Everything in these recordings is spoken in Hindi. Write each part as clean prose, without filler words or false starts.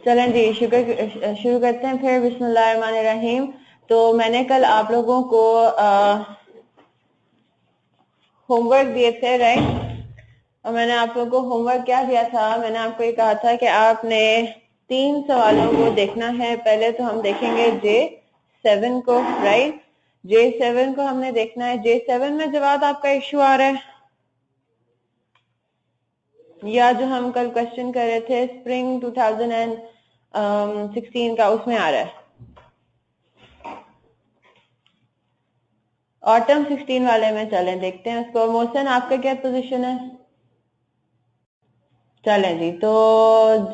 चलें जी शुरू करते हैं फिर। बिस्मिल्लाहिर्रहमानिर्रहीम। तो मैंने कल आप लोगों को होमवर्क दिए थे, राइट? और मैंने आप लोगों को होमवर्क क्या दिया था? मैंने आपको ये कहा था कि आपने 3 सवालों को देखना है। पहले तो हम देखेंगे J7 को, राइट? J7 को हमने देखना है। J7 में जवाब आपका इश्यू आ रहा है, या जो हम कल क्वेश्चन कर रहे थे स्प्रिंग 2016 का, उसमें आ रहा है। ऑटम 16 वाले में चलें, देखते हैं उसको। मोहसिन, आपका क्या पोजीशन है? चलें जी, तो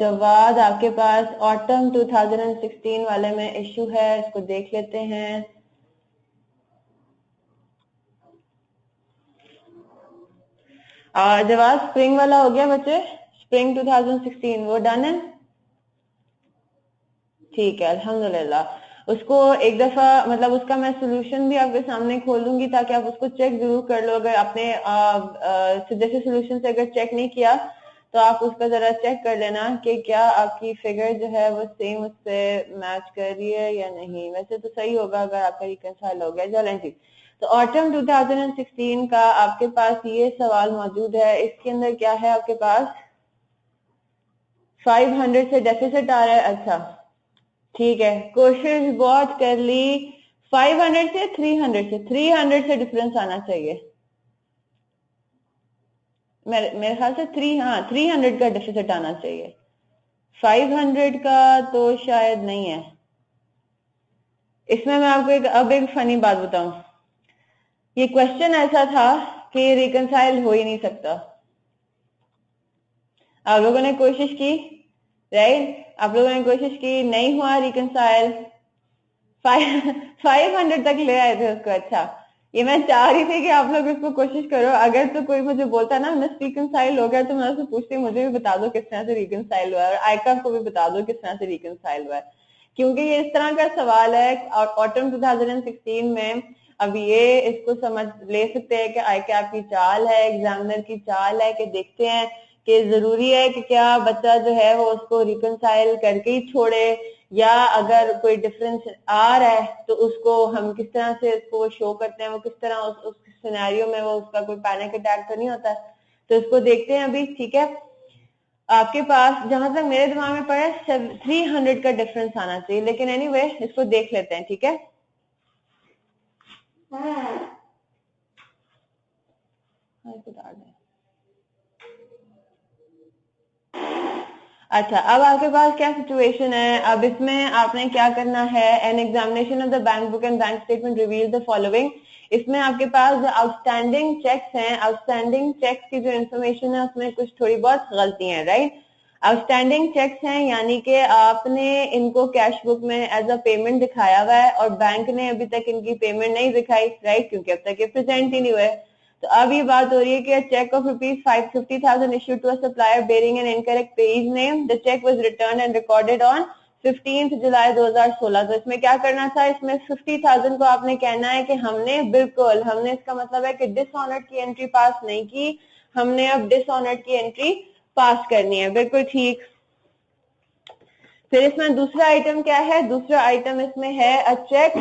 जवाब आपके पास ऑटम 2016 वाले में इश्यू है, इसको देख लेते हैं। जवाब स्प्रिंग वाला हो गया बच्चे, स्प्रिंग 2016 वो डन है? ठीक है, अल्हम्दुलिल्लाह। उसको एक दफा मतलब उसका मैं सोल्यूशन भी आपके सामने खोलूंगी ताकि आप उसको चेक जरूर कर लो। अगर आपने जैसे सोल्यूशन से अगर चेक नहीं किया तो आप उसका जरा चेक कर लेना कि क्या आपकी फिगर जो है वो सेम उससे मैच कर रही है या नहीं। वैसे तो सही होगा अगर आपका रिकंसाइल हो गया। चलें जी, तो ऑटम 2016 का आपके पास ये सवाल मौजूद है। इसके अंदर क्या है आपके पास? 500 से डेफिसिट आ रहा है। अच्छा ठीक है, कोशिश बहुत कर ली। 500 से 300 से डिफरेंस आना चाहिए। मेरे ख्याल से 300 का डिफिसिट आना चाहिए। 500 का तो शायद नहीं है। इसमें मैं आपको अब एक फनी बात बताऊं। ये क्वेश्चन ऐसा था कि रिकंसाइल हो ही नहीं सकता। आप लोगों ने कोशिश की, राइट? आप लोगों ने कोशिश की, नहीं हुआ रिकंसाइल। 500 तक ले आए थे उसको। अच्छा, ये मैं चाह रही थी कि आप लोग इसको कोशिश करो। अगर तो कोई मुझे बोलता ना मिस रिकंसाइल हो गया तो मैं उससे पूछती मुझे भी बता दो किस तरह से रिकंसाइल हुआ है, और आयका को भी बता दो किस तरह से रिकंसाइल हुआ है। क्योंकि ये इस तरह का सवाल है ऑटम 2016 में। अब ये इसको समझ ले सकते हैं कि आयका आपकी चाल है, एग्जामिनर की चाल है, कि देखते हैं कि जरूरी है कि क्या बच्चा जो है वो उसको रिकंसाइल करके ही छोड़े, या अगर कोई डिफरेंस आ रहा है तो उसको हम किस तरह से उसको शो करते हैं, वो किस तरह उस सिनेरियो में वो उसका कोई पैनिक अटैक तो नहीं होता। तो इसको देखते हैं अभी, ठीक है? आपके पास जहां तक मेरे दिमाग में पड़ा है 300 का डिफरेंस आना चाहिए, लेकिन एनीवे इसको देख लेते हैं, ठीक है? अच्छा, अब आपके पास क्या सिचुएशन है? अब इसमें आपने क्या करना है? An examination of the bank book and bank statement reveal the following. इसमें आपके पास जो आउटस्टैंडिंग चेक्स हैं, आउटस्टैंडिंग चेक्स की जो इन्फॉर्मेशन है उसमें कुछ थोड़ी बहुत गलतियां हैं, राइट? आउटस्टैंडिंग चेक्स हैं यानी कि आपने इनको कैश बुक में एज अ पेमेंट दिखाया हुआ है और बैंक ने अभी तक इनकी पेमेंट नहीं दिखाई, राइट? क्योंकि अब तक ये प्रेजेंट ही नहीं हुए। तो अब ये बात हो रही है कि check of ₹550,000 issued to a supplier bearing an incorrect page name. The check was returned and recorded on 15 जुलाई 2016। तो इसमें क्या करना था? इसमें 50,000 को आपने कहना है कि हमने बिल्कुल, हमने इसका मतलब है कि डिसऑनर्ड की एंट्री पास नहीं की, हमने अब डिसऑनर्ड की एंट्री पास करनी है। बिल्कुल ठीक। फिर इसमें दूसरा आइटम क्या है? दूसरा आइटम इसमें है अ चेक,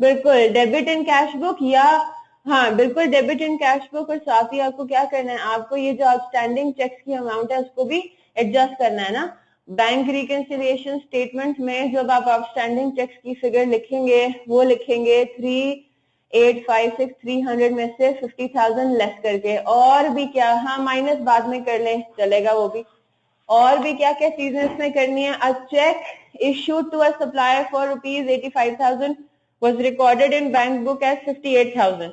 बिल्कुल डेबिट इन कैश बुक, या हाँ बिल्कुल डेबिट इन कैश बुक। और साथ ही आपको क्या करना है? आपको ये जो आउटस्टैंडिंग चेक्स की अमाउंट है उसको भी एडजस्ट करना है ना। बैंक रिकंसिलिएशन स्टेटमेंट में जब आप आउटस्टैंडिंग चेक्स की फिगर लिखेंगे वो लिखेंगे 3,856,300 में से 50,000 लेस करके। और भी क्या? हाँ माइनस बाद में कर लें, चलेगा वो भी। और भी क्या क्या चीजें इसमें करनी है? A cheque issued to a supplier for ₹85,000 was recorded in bank book as 58,000।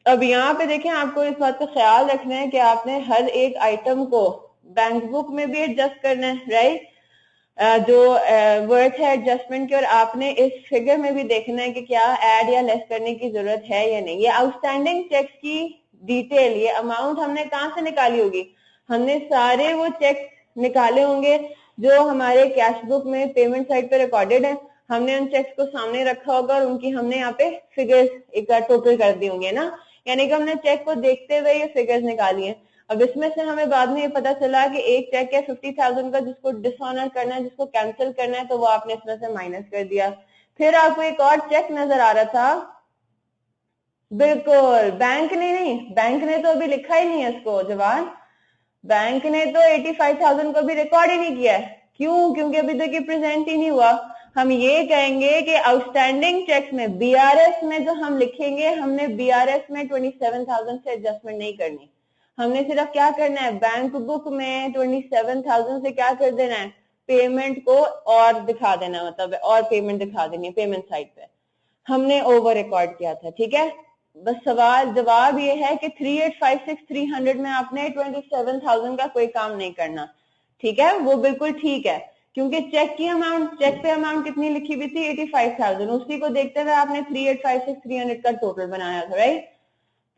अब यहाँ पे देखें, आपको इस बात का ख्याल रखना है कि आपने हर एक आइटम को बैंक बुक में भी एडजस्ट करना है, राइट? जो वर्थ है एडजस्टमेंट की, और आपने इस फिगर में भी देखना है कि क्या ऐड या लेस करने की जरूरत है या नहीं। ये आउटस्टैंडिंग चेक्स की डिटेल, ये अमाउंट हमने कहाँ से निकाली होगी? हमने सारे वो चेक निकाले होंगे जो हमारे कैश बुक में पेमेंट साइड पे रिकॉर्डेड है। हमने उन चेक्स को सामने रखा होगा और उनकी हमने यहाँ पे फिगर्स एक टोटल कर दी होंगे ना, यानी कि हमने चेक को देखते हुए ये फिगर्स निकाली हैं। अब इसमें से हमें बाद में ये पता चला कि एक चेक है 50,000 का जिसको डिसऑनर करना है, जिसको कैंसिल करना है, तो वो आपने इसमें से माइनस कर दिया। फिर आपको एक और चेक नजर आ रहा था, बिल्कुल बैंक ने नहीं, बैंक ने तो अभी लिखा ही नहीं है इसको जवान, बैंक ने तो 85,000 को भी रिकॉर्ड ही नहीं किया है। क्यों? क्योंकि अभी तक ये प्रेजेंट ही नहीं हुआ। हम ये कहेंगे कि आउटस्टैंडिंग चेक्स में बीआरएस में जो हम लिखेंगे, हमने बीआरएस में 27,000 से एडजस्टमेंट नहीं करनी, हमने सिर्फ क्या करना है, बैंक बुक में 27,000 से क्या कर देना है, पेमेंट को और दिखा देना, मतलब और पेमेंट दिखा देनी है पेमेंट साइड पे। हमने ओवर रिकॉर्ड किया था, ठीक है। बस सवाल जवाब ये है कि 3856,300 में आपने 27,000 का कोई काम नहीं करना, ठीक है, वो बिल्कुल ठीक है, क्योंकि चेक की अमाउंट, चेक पे अमाउंट कितनी लिखी हुई थी 85,000, उसी को देखते हुए आपने 3856,300 का टोटल बनाया था, राइट।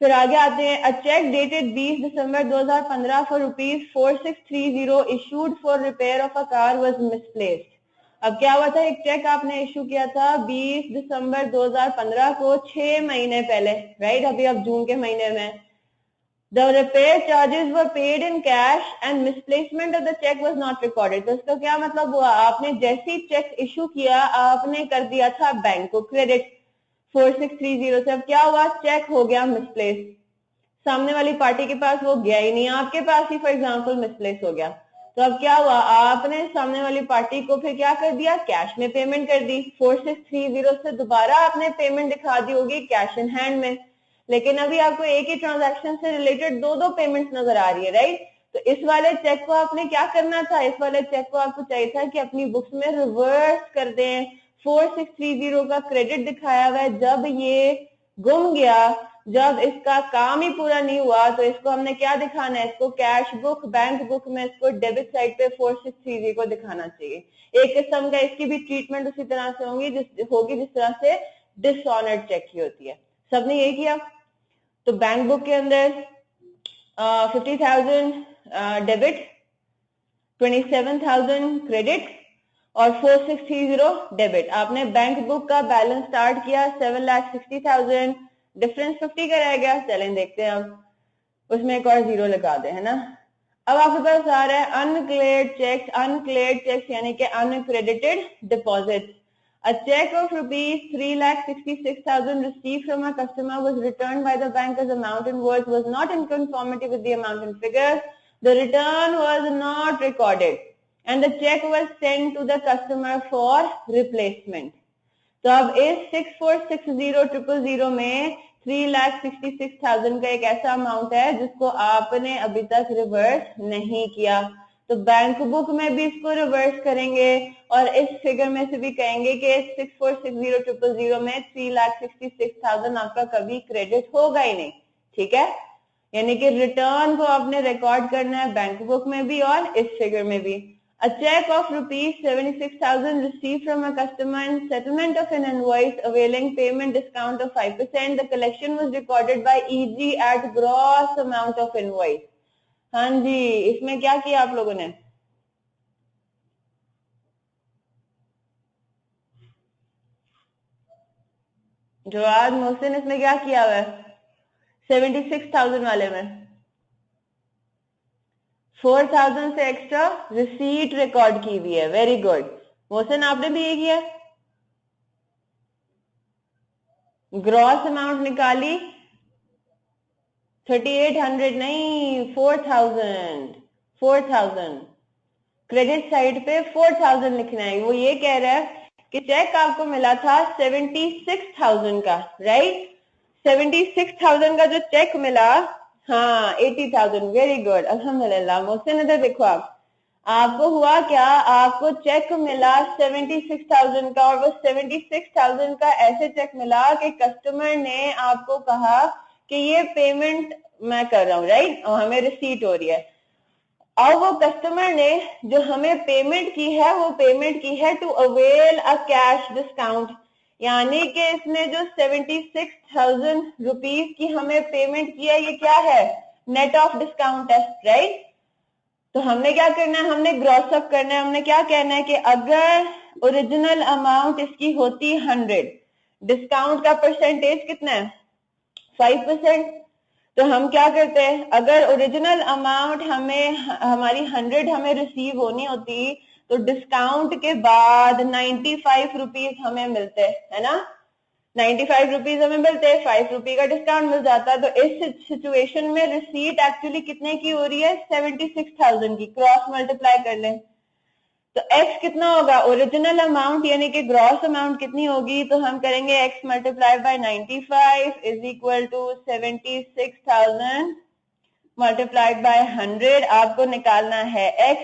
फिर आगे आते हैं, a cheque dated 20 December 2015 for ₹4630 issued for repair of a car was misplaced. अब क्या हुआ था, एक चेक आपने इशू किया था 20 दिसंबर 2015 को, 6 महीने पहले, राइट, अभी अब जून के महीने में। The repair charges were paid in cash and misplacement of the check was not recorded। तो इसका क्या मतलब हुआ, आपने जैसी चेक इशू किया आपने कर दिया था बैंक को क्रेडिट 4630 से। अब क्या हुआ, चेक हो गया मिसप्लेस, सामने वाली पार्टी के पास वो गया ही नहीं, आपके पास ही फॉर एग्जांपल मिसप्लेस हो गया। तो अब क्या हुआ, आपने सामने वाली पार्टी को फिर क्या कर दिया, कैश में पेमेंट कर दी। 4630 से दोबारा आपने पेमेंट दिखा दी होगी कैश इन हैंड में, लेकिन अभी आपको एक ही ट्रांजैक्शन से रिलेटेड दो पेमेंट्स नजर आ रही है, राइट। तो इस वाले चेक को आपने क्या करना था, इस वाले चेक को आपको चाहिए था कि अपनी बुक्स में रिवर्स कर दें। 4630 का क्रेडिट दिखाया हुआ है, जब ये गुम गया, जब इसका काम ही पूरा नहीं हुआ, तो इसको हमने क्या दिखाना है, इसको कैश बुक, बैंक बुक में इसको डेबिट साइड पे 4630 को दिखाना चाहिए। एक किस्म का इसकी भी ट्रीटमेंट उसी तरह से होगी जिस तरह से डिसऑनर्ड चेक की होती है। सबने यही किया। तो बैंक बुक के अंदर 50,000 डेबिट, 27,000 क्रेडिट और 4630 डेबिट। आपने बैंक बुक का बैलेंस स्टार्ट किया 7,60,000, डिफरेंस 50 का रह गया। चलें देखते हैं, अब उसमें एक और जीरो लगा दे, है ना। अब आपके पास आ रहा है अनक्लियर्ड चेक्स, अनक्लियर्ड चेक्स यानी कि uncredited deposits. A check of ₹3,66,000 received from a customer was returned by the bank as amount invoiced was not in conformity with the amount in figures. The return was not recorded and the check was sent to the customer for replacement. तो अब इस 6460,000 में 3,66,000 का एक ऐसा अमाउंट है जिसको आपने अभी तक रिवर्स नहीं किया। तो बैंक बुक में भी इसको रिवर्स करेंगे और इस फिगर में से भी कहेंगे कि 6460,000 में 3,66,000 आपका कभी क्रेडिट होगा ही नहीं, ठीक है। यानी कि रिटर्न को आपने रिकॉर्ड करना है बैंक बुक में भी और इस फिगर में भी। A check of ₹76,000 received from a customer in settlement of an invoice availing payment discount of 5%. The collection was recorded by EG at gross amount of invoice. हाँ जी, इसमें क्या किया आप लोगों ने, जवाद मोहसिन, इसमें क्या किया हुआ है 76,000 वाले में 4,000 से एक्स्ट्रा रिसीट रिकॉर्ड की हुई है। वेरी गुड मोहसिन, आपने भी ये किया, ग्रॉस अमाउंट निकाली 3,800 नहीं 4,000 क्रेडिट साइड पे 4,000 लिखना है। वो ये कह रहा है कि चेक आपको मिला था 76,000 का, राइट। 76,000 का जो चेक मिला, हाँ 80,000, वेरी गुड अल्हम्दुलिल्लाह। मोहसिन इधर देखो, आपको हुआ क्या, आपको चेक मिला 76,000 का और वो 76,000 का ऐसे चेक मिला कि कस्टमर ने आपको कहा कि ये पेमेंट मैं कर रहा हूँ, राइट, और हमें रिसीट हो रही है। और वो कस्टमर ने जो हमें पेमेंट की है वो पेमेंट की है to avail a cash discount, यानी कि इसने जो 76,000 रुपीज की हमें पेमेंट किया, ये क्या है, नेट ऑफ डिस्काउंट है, राइट। तो हमने क्या करना है, हमने ग्रॉस अप करना है। हमने क्या कहना है कि अगर ओरिजिनल अमाउंट इसकी होती 100, डिस्काउंट का परसेंटेज कितना है 5%, तो हम क्या करते हैं, अगर ओरिजिनल अमाउंट हमें हमारी 100 हमें रिसीव होनी होती तो डिस्काउंट के बाद 95 रुपीज हमें मिलते, है ना, 95 रुपीज हमें मिलते, 5 रुपी का डिस्काउंट मिल जाता। तो इस सिचुएशन में रिसीट एक्चुअली कितने की हो रही है, 76,000 की। क्रॉस मल्टीप्लाई कर लें तो x कितना होगा, ओरिजिनल अमाउंट यानी कि ग्रॉस अमाउंट कितनी होगी, तो हम करेंगे x multiplied by 95 is equal to 76,000 multiplied by 100। आपको निकालना है x,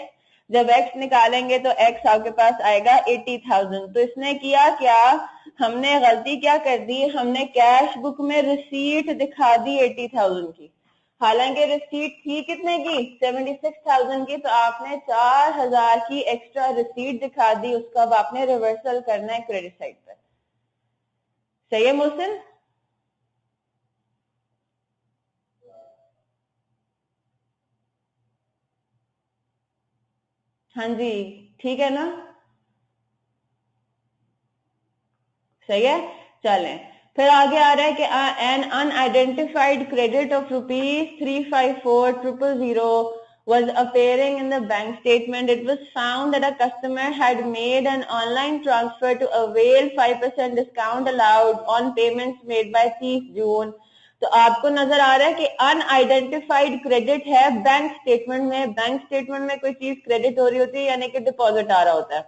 जब x निकालेंगे तो x आपके पास आएगा 80,000। तो इसने किया क्या, हमने गलती क्या कर दी, हमने कैश बुक में रिसीट दिखा दी 80,000 की, हालांकि रिसीट थी कितने की, 76,000 की। तो आपने 4,000 की एक्स्ट्रा रिसीट दिखा दी, उसका अब आपने रिवर्सल करना है क्रेडिट साइड पर। सही है मोहसिन? हाँ जी, ठीक है ना, सही है। चलें, फिर आगे आ रहा है कि an unidentified credit of ₹354,000 was appearing in the bank statement. It was found that a customer had made an online transfer to avail 5% discount allowed on payments made by 30 June. तो आपको नजर आ रहा है कि अनआइडेंटिफाइड क्रेडिट है बैंक स्टेटमेंट में। बैंक स्टेटमेंट में कोई चीज क्रेडिट हो रही होती है यानी कि डिपॉजिट आ रहा होता है।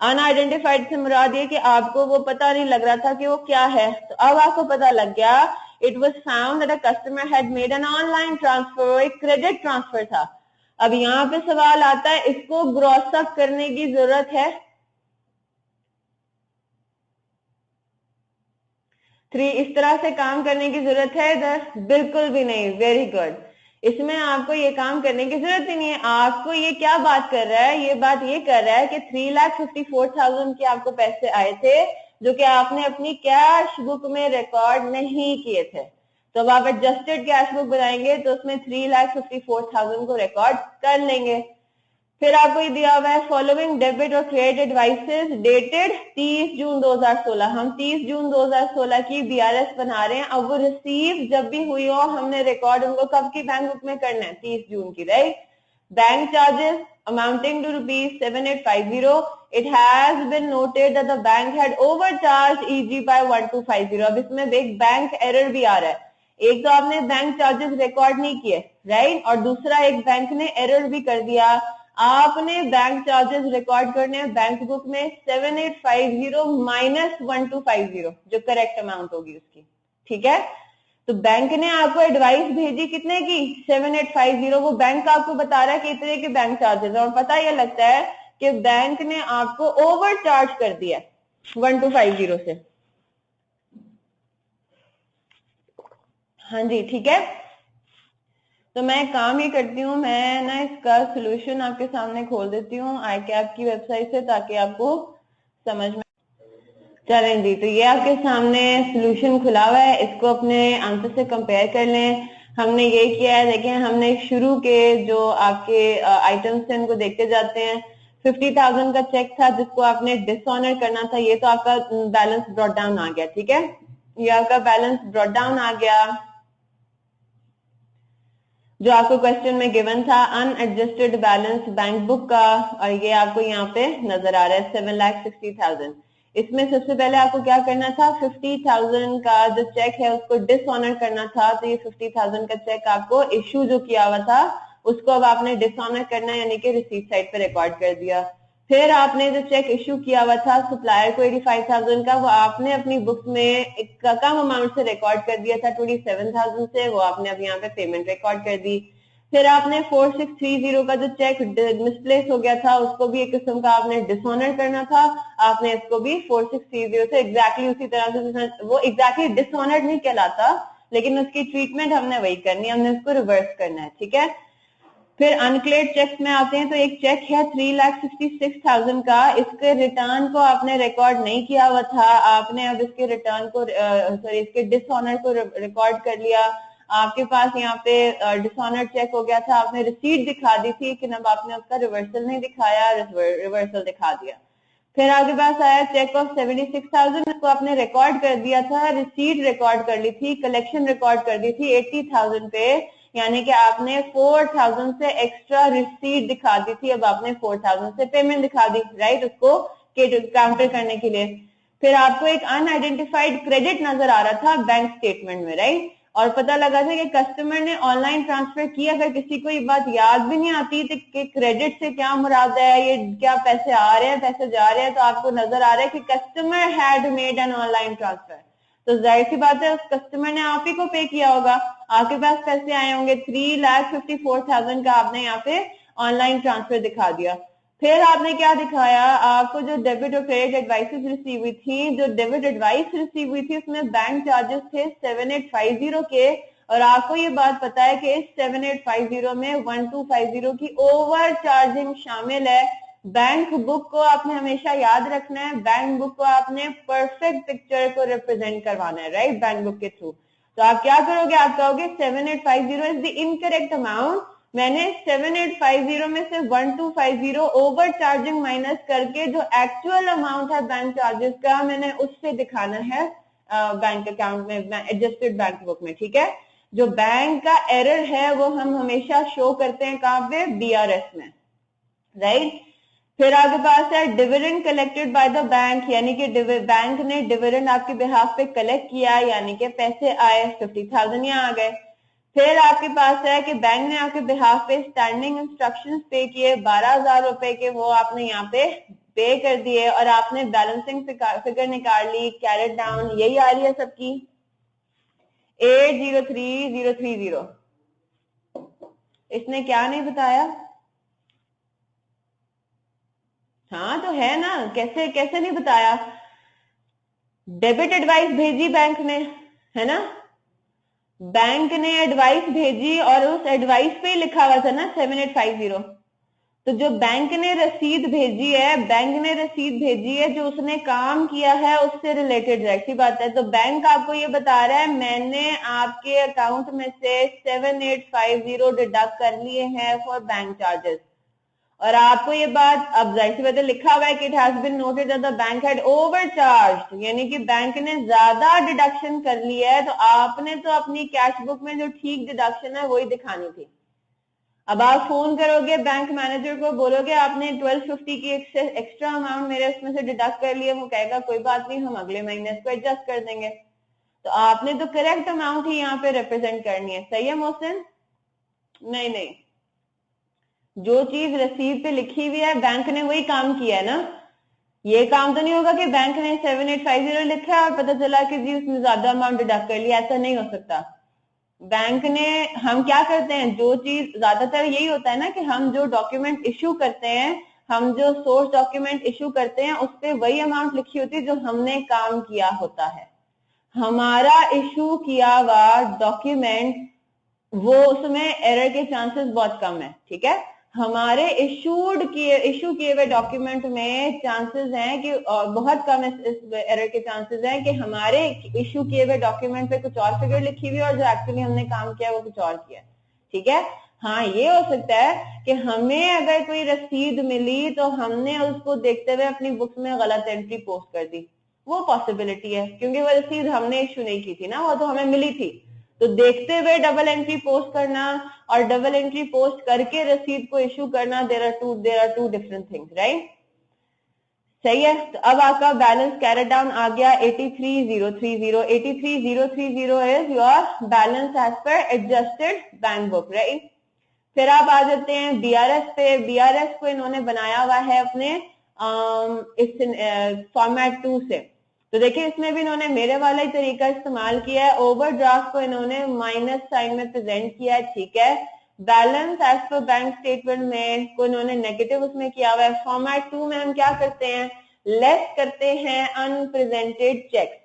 अनआइडेंटिफाइड से मुराद ये कि आपको वो पता नहीं लग रहा था कि वो क्या है, तो अब आपको पता लग गया। It was found that a customer had made an online transfer, एक क्रेडिट ट्रांसफर था। अब यहाँ पे सवाल आता है, इसको ग्रॉस अप करने की जरूरत है, 3 इस तरह से काम करने की जरूरत है इधर, बिल्कुल भी नहीं। वेरी गुड, इसमें आपको ये काम करने की जरूरत ही नहीं है। आपको ये क्या बात कर रहा है, ये बात ये कर रहा है कि 3,54,000 के आपको पैसे आए थे जो कि आपने अपनी कैश बुक में रिकॉर्ड नहीं किए थे। तो अब आप एडजस्टेड कैश बुक बनाएंगे तो उसमें 3,54,000 को रिकॉर्ड कर लेंगे। फिर आपको ये दिया हुआ है, फॉलोइंग डेबिट और क्रेडिट एडवाइसेस डेटेड 30 जून 2016। हम 30 जून 2016 की बीआरएस बना रहे हैं। अब वो रिसीव जब भी हुई हो हमने रिकॉर्ड उनको कब की बैंक बुक में करना है, 30 जून की, right. Bank charges amounting to ₹850। It has been noted that the bank had overcharge easy by 1250। अब इसमें एक बैंक एरर भी आ रहा है। एक तो आपने बैंक चार्जेस रिकॉर्ड नहीं किए, राइट, और दूसरा एक बैंक ने एरर भी कर दिया। आपने बैंक चार्जेस रिकॉर्ड करने हैं बैंक बुक में 7850 माइनस 1250, जो करेक्ट अमाउंट होगी उसकी, ठीक है। तो बैंक ने आपको एडवाइस भेजी कितने की, 7850। वो बैंक आपको बता रहा है कि इतने के बैंक चार्जेस, और पता यह लगता है कि बैंक ने आपको ओवर चार्ज कर दिया 1250 से। हाँ जी, ठीक है। तो मैं काम ये करती हूँ, मैं ना इसका सोल्यूशन आपके सामने खोल देती हूँ आईकैप की वेबसाइट से, ताकि आपको समझ में। चलें जी, तो ये आपके सामने सोल्यूशन खुला हुआ है, इसको अपने आंसर से कंपेयर कर लें। हमने ये किया है, देखें, हमने शुरू के जो आपके आइटम्स थे उनको देखते जाते हैं। 50,000 का चेक था जिसको आपने डिसऑनर करना था, ये तो आपका बैलेंस ब्रॉट डाउन आ गया, ठीक है, ये आपका बैलेंस ब्रॉट डाउन आ गया जो आपको क्वेश्चन में गिवन था, अनएडजस्टेड बैलेंस बैंक बुक का, और ये आपको यहाँ पे नजर आ रहा है 7,60,000। इसमें सबसे पहले आपको क्या करना था, 50,000 का जो चेक है उसको डिसऑनर करना था। तो ये 50,000 का चेक आपको इश्यू जो किया हुआ था उसको अब आपने डिसऑनर करना है, यानी कि रिसीट साइड पे रिकॉर्ड कर दिया। फिर आपने जो चेक इश्यू किया हुआ था सप्लायर को 85,000 का, वो आपने अपनी बुक में एक कम अमाउंट से रिकॉर्ड कर दिया था 27,000 से, वो आपने अब यहाँ पे पेमेंट रिकॉर्ड कर दी। फिर आपने 4630 का जो चेक मिसप्लेस हो गया था उसको भी एक किस्म का आपने डिसऑनर करना था, आपने इसको भी 4630 से एग्जैक्टली उसी तरह से, वो एग्जैक्टली डिसऑनर्ड नहीं कहलाता लेकिन उसकी ट्रीटमेंट हमने वही करनी है, हमने उसको रिवर्स करना है, ठीक है। फिर अनक्लेयर्ड चेक्स में आते हैं, तो एक चेक है 3,66,000 का, इसके रिटर्न को आपने रिकॉर्ड नहीं किया हुआ था, आपने अब इसके रिटर्न को सॉरी इसके डिसऑनर को रिकॉर्ड कर लिया। आपके पास यहाँ पे डिसऑनर चेक हो गया था, आपने रिसीट दिखा दी थी, लेकिन अब आपने उसका रिवर्सल नहीं दिखाया, रिवर्सल दिखा दिया। फिर आपके पास आया चेक ऑफ 76,000, इसको आपने रिकॉर्ड कर दिया था, रिसीट रिकॉर्ड कर ली थी, कलेक्शन रिकॉर्ड कर दी थी 80,000 पे, यानी कि आपने 4,000 से एक्स्ट्रा रिसीट दिखा दी थी, अब आपने 4,000 से पेमेंट दिखा दी, राइट, उसको काउंटर करने के लिए। फिर आपको एक अनआइडेंटिफाइड क्रेडिट नजर आ रहा था बैंक स्टेटमेंट में, राइट, और पता लगा था कि कस्टमर ने ऑनलाइन ट्रांसफर किया। अगर किसी को ये बात याद भी नहीं आती तो कि क्रेडिट से क्या मुराद है, ये क्या पैसे आ रहे हैं पैसे जा रहे हैं, तो आपको नजर आ रहा है कि customer had made an online transfer, तो जाहिर सी बात है उस कस्टमर ने आप ही को पे किया होगा, आपके पास पैसे आए होंगे, 3,54,000 का आपने यहाँ पे ऑनलाइन ट्रांसफर दिखा दिया। फिर आपने क्या दिखाया, आपको जो डेबिट और क्रेडिट एडवाइसेस रिसीव हुई थी, जो डेबिट एडवाइस रिसीव हुई थी उसमें बैंक चार्जेस थे 7850 के, और आपको ये बात पता है कि इस 7850 में 1250 की ओवर चार्जिंग शामिल है। बैंक बुक को आपने हमेशा याद रखना है, बैंक बुक को आपने परफेक्ट पिक्चर को रिप्रेजेंट करवाना है, राइट, बैंक बुक के थ्रू। तो आप क्या करोगे, आप कहोगे 7850 इज द इनकरेक्ट अमाउंट, मैंने 7850 में से 1250 ओवर चार्जिंग माइनस करके जो एक्चुअल अमाउंट है बैंक चार्जेस का, मैंने उससे दिखाना है बैंक अकाउंट में, एडजस्टेड बैंक बुक में, ठीक है। जो बैंक का एरर है वो हम हमेशा शो करते हैं कहां पे, बीआरएस में, राइट। फिर आपके पास है dividend collected by the bank, यानी कि बैंक ने डिविडेंड आपके बिहाफ पे कलेक्ट किया, यानी कि पैसे आए 50,000 यहाँ आ गए। फिर आपके पास है कि बैंक ने आपके बिहाफ पे स्टैंडिंग इंस्ट्रक्शंस पे किए 12,000 रुपए के, वो आपने यहाँ पे पे कर दिए, और आपने बैलेंसिंग फिगर निकाल ली, कैरेट डाउन, यही आ रही है सबकी 803030। इसने क्या नहीं बताया, हाँ तो है ना, कैसे कैसे नहीं बताया, डेबिट एडवाइस भेजी बैंक ने, है ना, बैंक ने एडवाइस भेजी और उस एडवाइस पे ही लिखा हुआ था ना 7850, तो जो बैंक ने रसीद भेजी है, बैंक ने रसीद भेजी है जो उसने काम किया है उससे रिलेटेड, जाहिर सी बात है। तो बैंक आपको ये बता रहा है मैंने आपके अकाउंट में से 7850 डिडक्ट कर लिए हैं फॉर बैंक चार्जेस, और आपको ये बात अब जाहिर सी बात है लिखा हुआ है कि it has been noted that the bank had overcharged, यानी कि बैंक ने ज्यादा डिडक्शन कर लिया है, तो आपने तो अपनी कैश बुक में जो ठीक डिडक्शन है वही दिखानी थी। अब आप फोन करोगे बैंक मैनेजर को, बोलोगे आपने 1250 की एक्स्ट्रा अमाउंट मेरे उसमें से डिडक्ट कर लिया, वो कहेगा कोई बात नहीं, हम अगले महीने इसको एडजस्ट कर देंगे। तो आपने तो करेक्ट अमाउंट ही यहाँ पे रिप्रेजेंट करनी है, सही है मोहसिन? नहीं नहीं, जो चीज रसीद पे लिखी हुई है बैंक ने वही काम किया है ना, ये काम तो नहीं होगा कि बैंक ने 7850 लिखा है और पता चला कि जी उसने ज्यादा अमाउंट डिडक्ट कर लिया, ऐसा नहीं हो सकता। बैंक ने, हम क्या करते हैं, जो चीज ज्यादातर यही होता है ना कि हम जो डॉक्यूमेंट इश्यू करते हैं, हम जो सोर्स डॉक्यूमेंट इश्यू करते हैं उस पे वही अमाउंट लिखी होती है जो हमने काम किया होता है। हमारा इश्यू किया हुआ डॉक्यूमेंट वो उसमें एरर के चांसेस बहुत कम है, ठीक है। हमारे इशू किए हुए डॉक्यूमेंट में चांसेस हैं कि बहुत कम इस एरर के चांसेस हैं कि हमारे इशू किए हुए डॉक्यूमेंट पे कुछ और फिगर लिखी हुई है और जो एक्चुअली हमने काम किया वो कुछ और किया, ठीक है। हाँ ये हो सकता है कि हमें अगर कोई रसीद मिली तो हमने उसको देखते हुए अपनी बुक्स में गलत एंट्री पोस्ट कर दी, वो पॉसिबिलिटी है, क्योंकि वो रसीद हमने इशू नहीं की थी ना, वो तो हमें मिली थी। तो देखते हुए डबल एंट्री पोस्ट करना और डबल एंट्री पोस्ट करके रसीद को इशू करना, there are two different things, right. सही है। तो अब आपका बैलेंस कैरेट डाउन आ गया 83,030। 83,030 is your balance as per adjusted bank book, right. फिर आप आ जाते हैं बीआरएस पे। बीआरएस को इन्होंने बनाया हुआ है अपने इस फॉर्मेट 2 से। तो देखिए इसमें भी इन्होंने मेरे वाला ही तरीका इस्तेमाल किया है, ओवरड्राफ्ट को इन्होंने माइनस साइन में प्रेजेंट किया है, ठीक है। Balance as per bank statement में को इन्होंने नेगेटिव उसमें किया हुआ है। फॉर्मेट 2 में हम क्या करते हैं, लेस करते हैं अनप्रेजेंटेड चेक्स,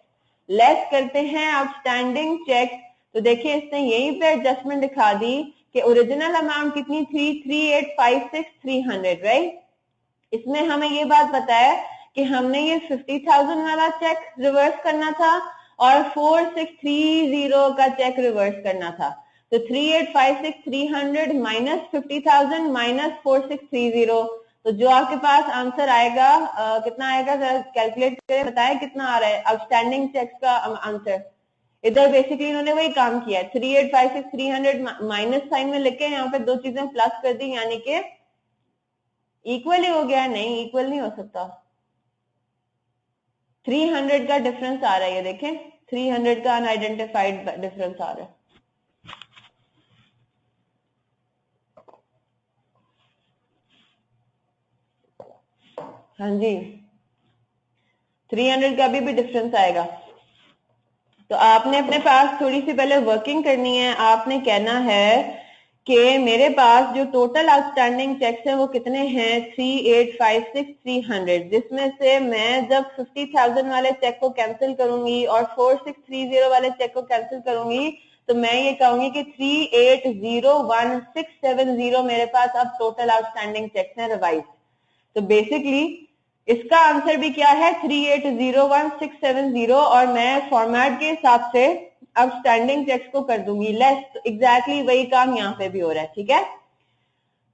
लेस करते हैं आउटस्टैंडिंग चेक्स। तो देखिए इसने यहीं पे एडजस्टमेंट दिखा दी कि ओरिजिनल अमाउंट कितनी थी, 3,856,300, राइट। इसमें हमें ये बात पता है कि हमने ये 50,000 वाला चेक रिवर्स करना था और 4,630 का चेक रिवर्स करना था। तो 3,856,300 माइनस 50,000 माइनस 4,630, तो जो आपके पास आंसर आएगा कितना आएगा, कैलकुलेट करें, बताएं कितना आ रहा है आउटस्टैंडिंग चेक्स का आंसर। इधर बेसिकली इन्होंने वही काम किया है, 3856 300 माइनस साइन में लेके यहाँ पे दो चीजें प्लस कर दी, यानी कि इक्वल ही हो गया। नहीं, इक्वल नहीं हो सकता, 300 का डिफरेंस आ रहा है, ये देखें 300 का अनआइडेंटिफाइड डिफरेंस आ रहा है। हाँ जी, 300 का भी डिफरेंस आएगा। तो आपने अपने पास थोड़ी सी पहले वर्किंग करनी है। आपने कहना है कि मेरे पास जो टोटल आउटस्टैंडिंग चेक्स हैं वो कितने हैं, 3856 300, जिसमें से मैं जब 50,000 वाले चेक को कैंसिल करूंगी और 4630 वाले चेक को कैंसिल करूंगी तो मैं ये कहूंगी कि 3801,670 मेरे पास अब टोटल आउटस्टैंडिंग चेक्स हैं रिवाइज। तो बेसिकली इसका आंसर भी क्या है, 3801,670, और मैं फॉर्मेट के हिसाब से आउटस्टैंडिंग चेक्स को कर दूंगी लेस। एग्जैक्टली वही काम यहाँ पे भी हो रहा है, ठीक है।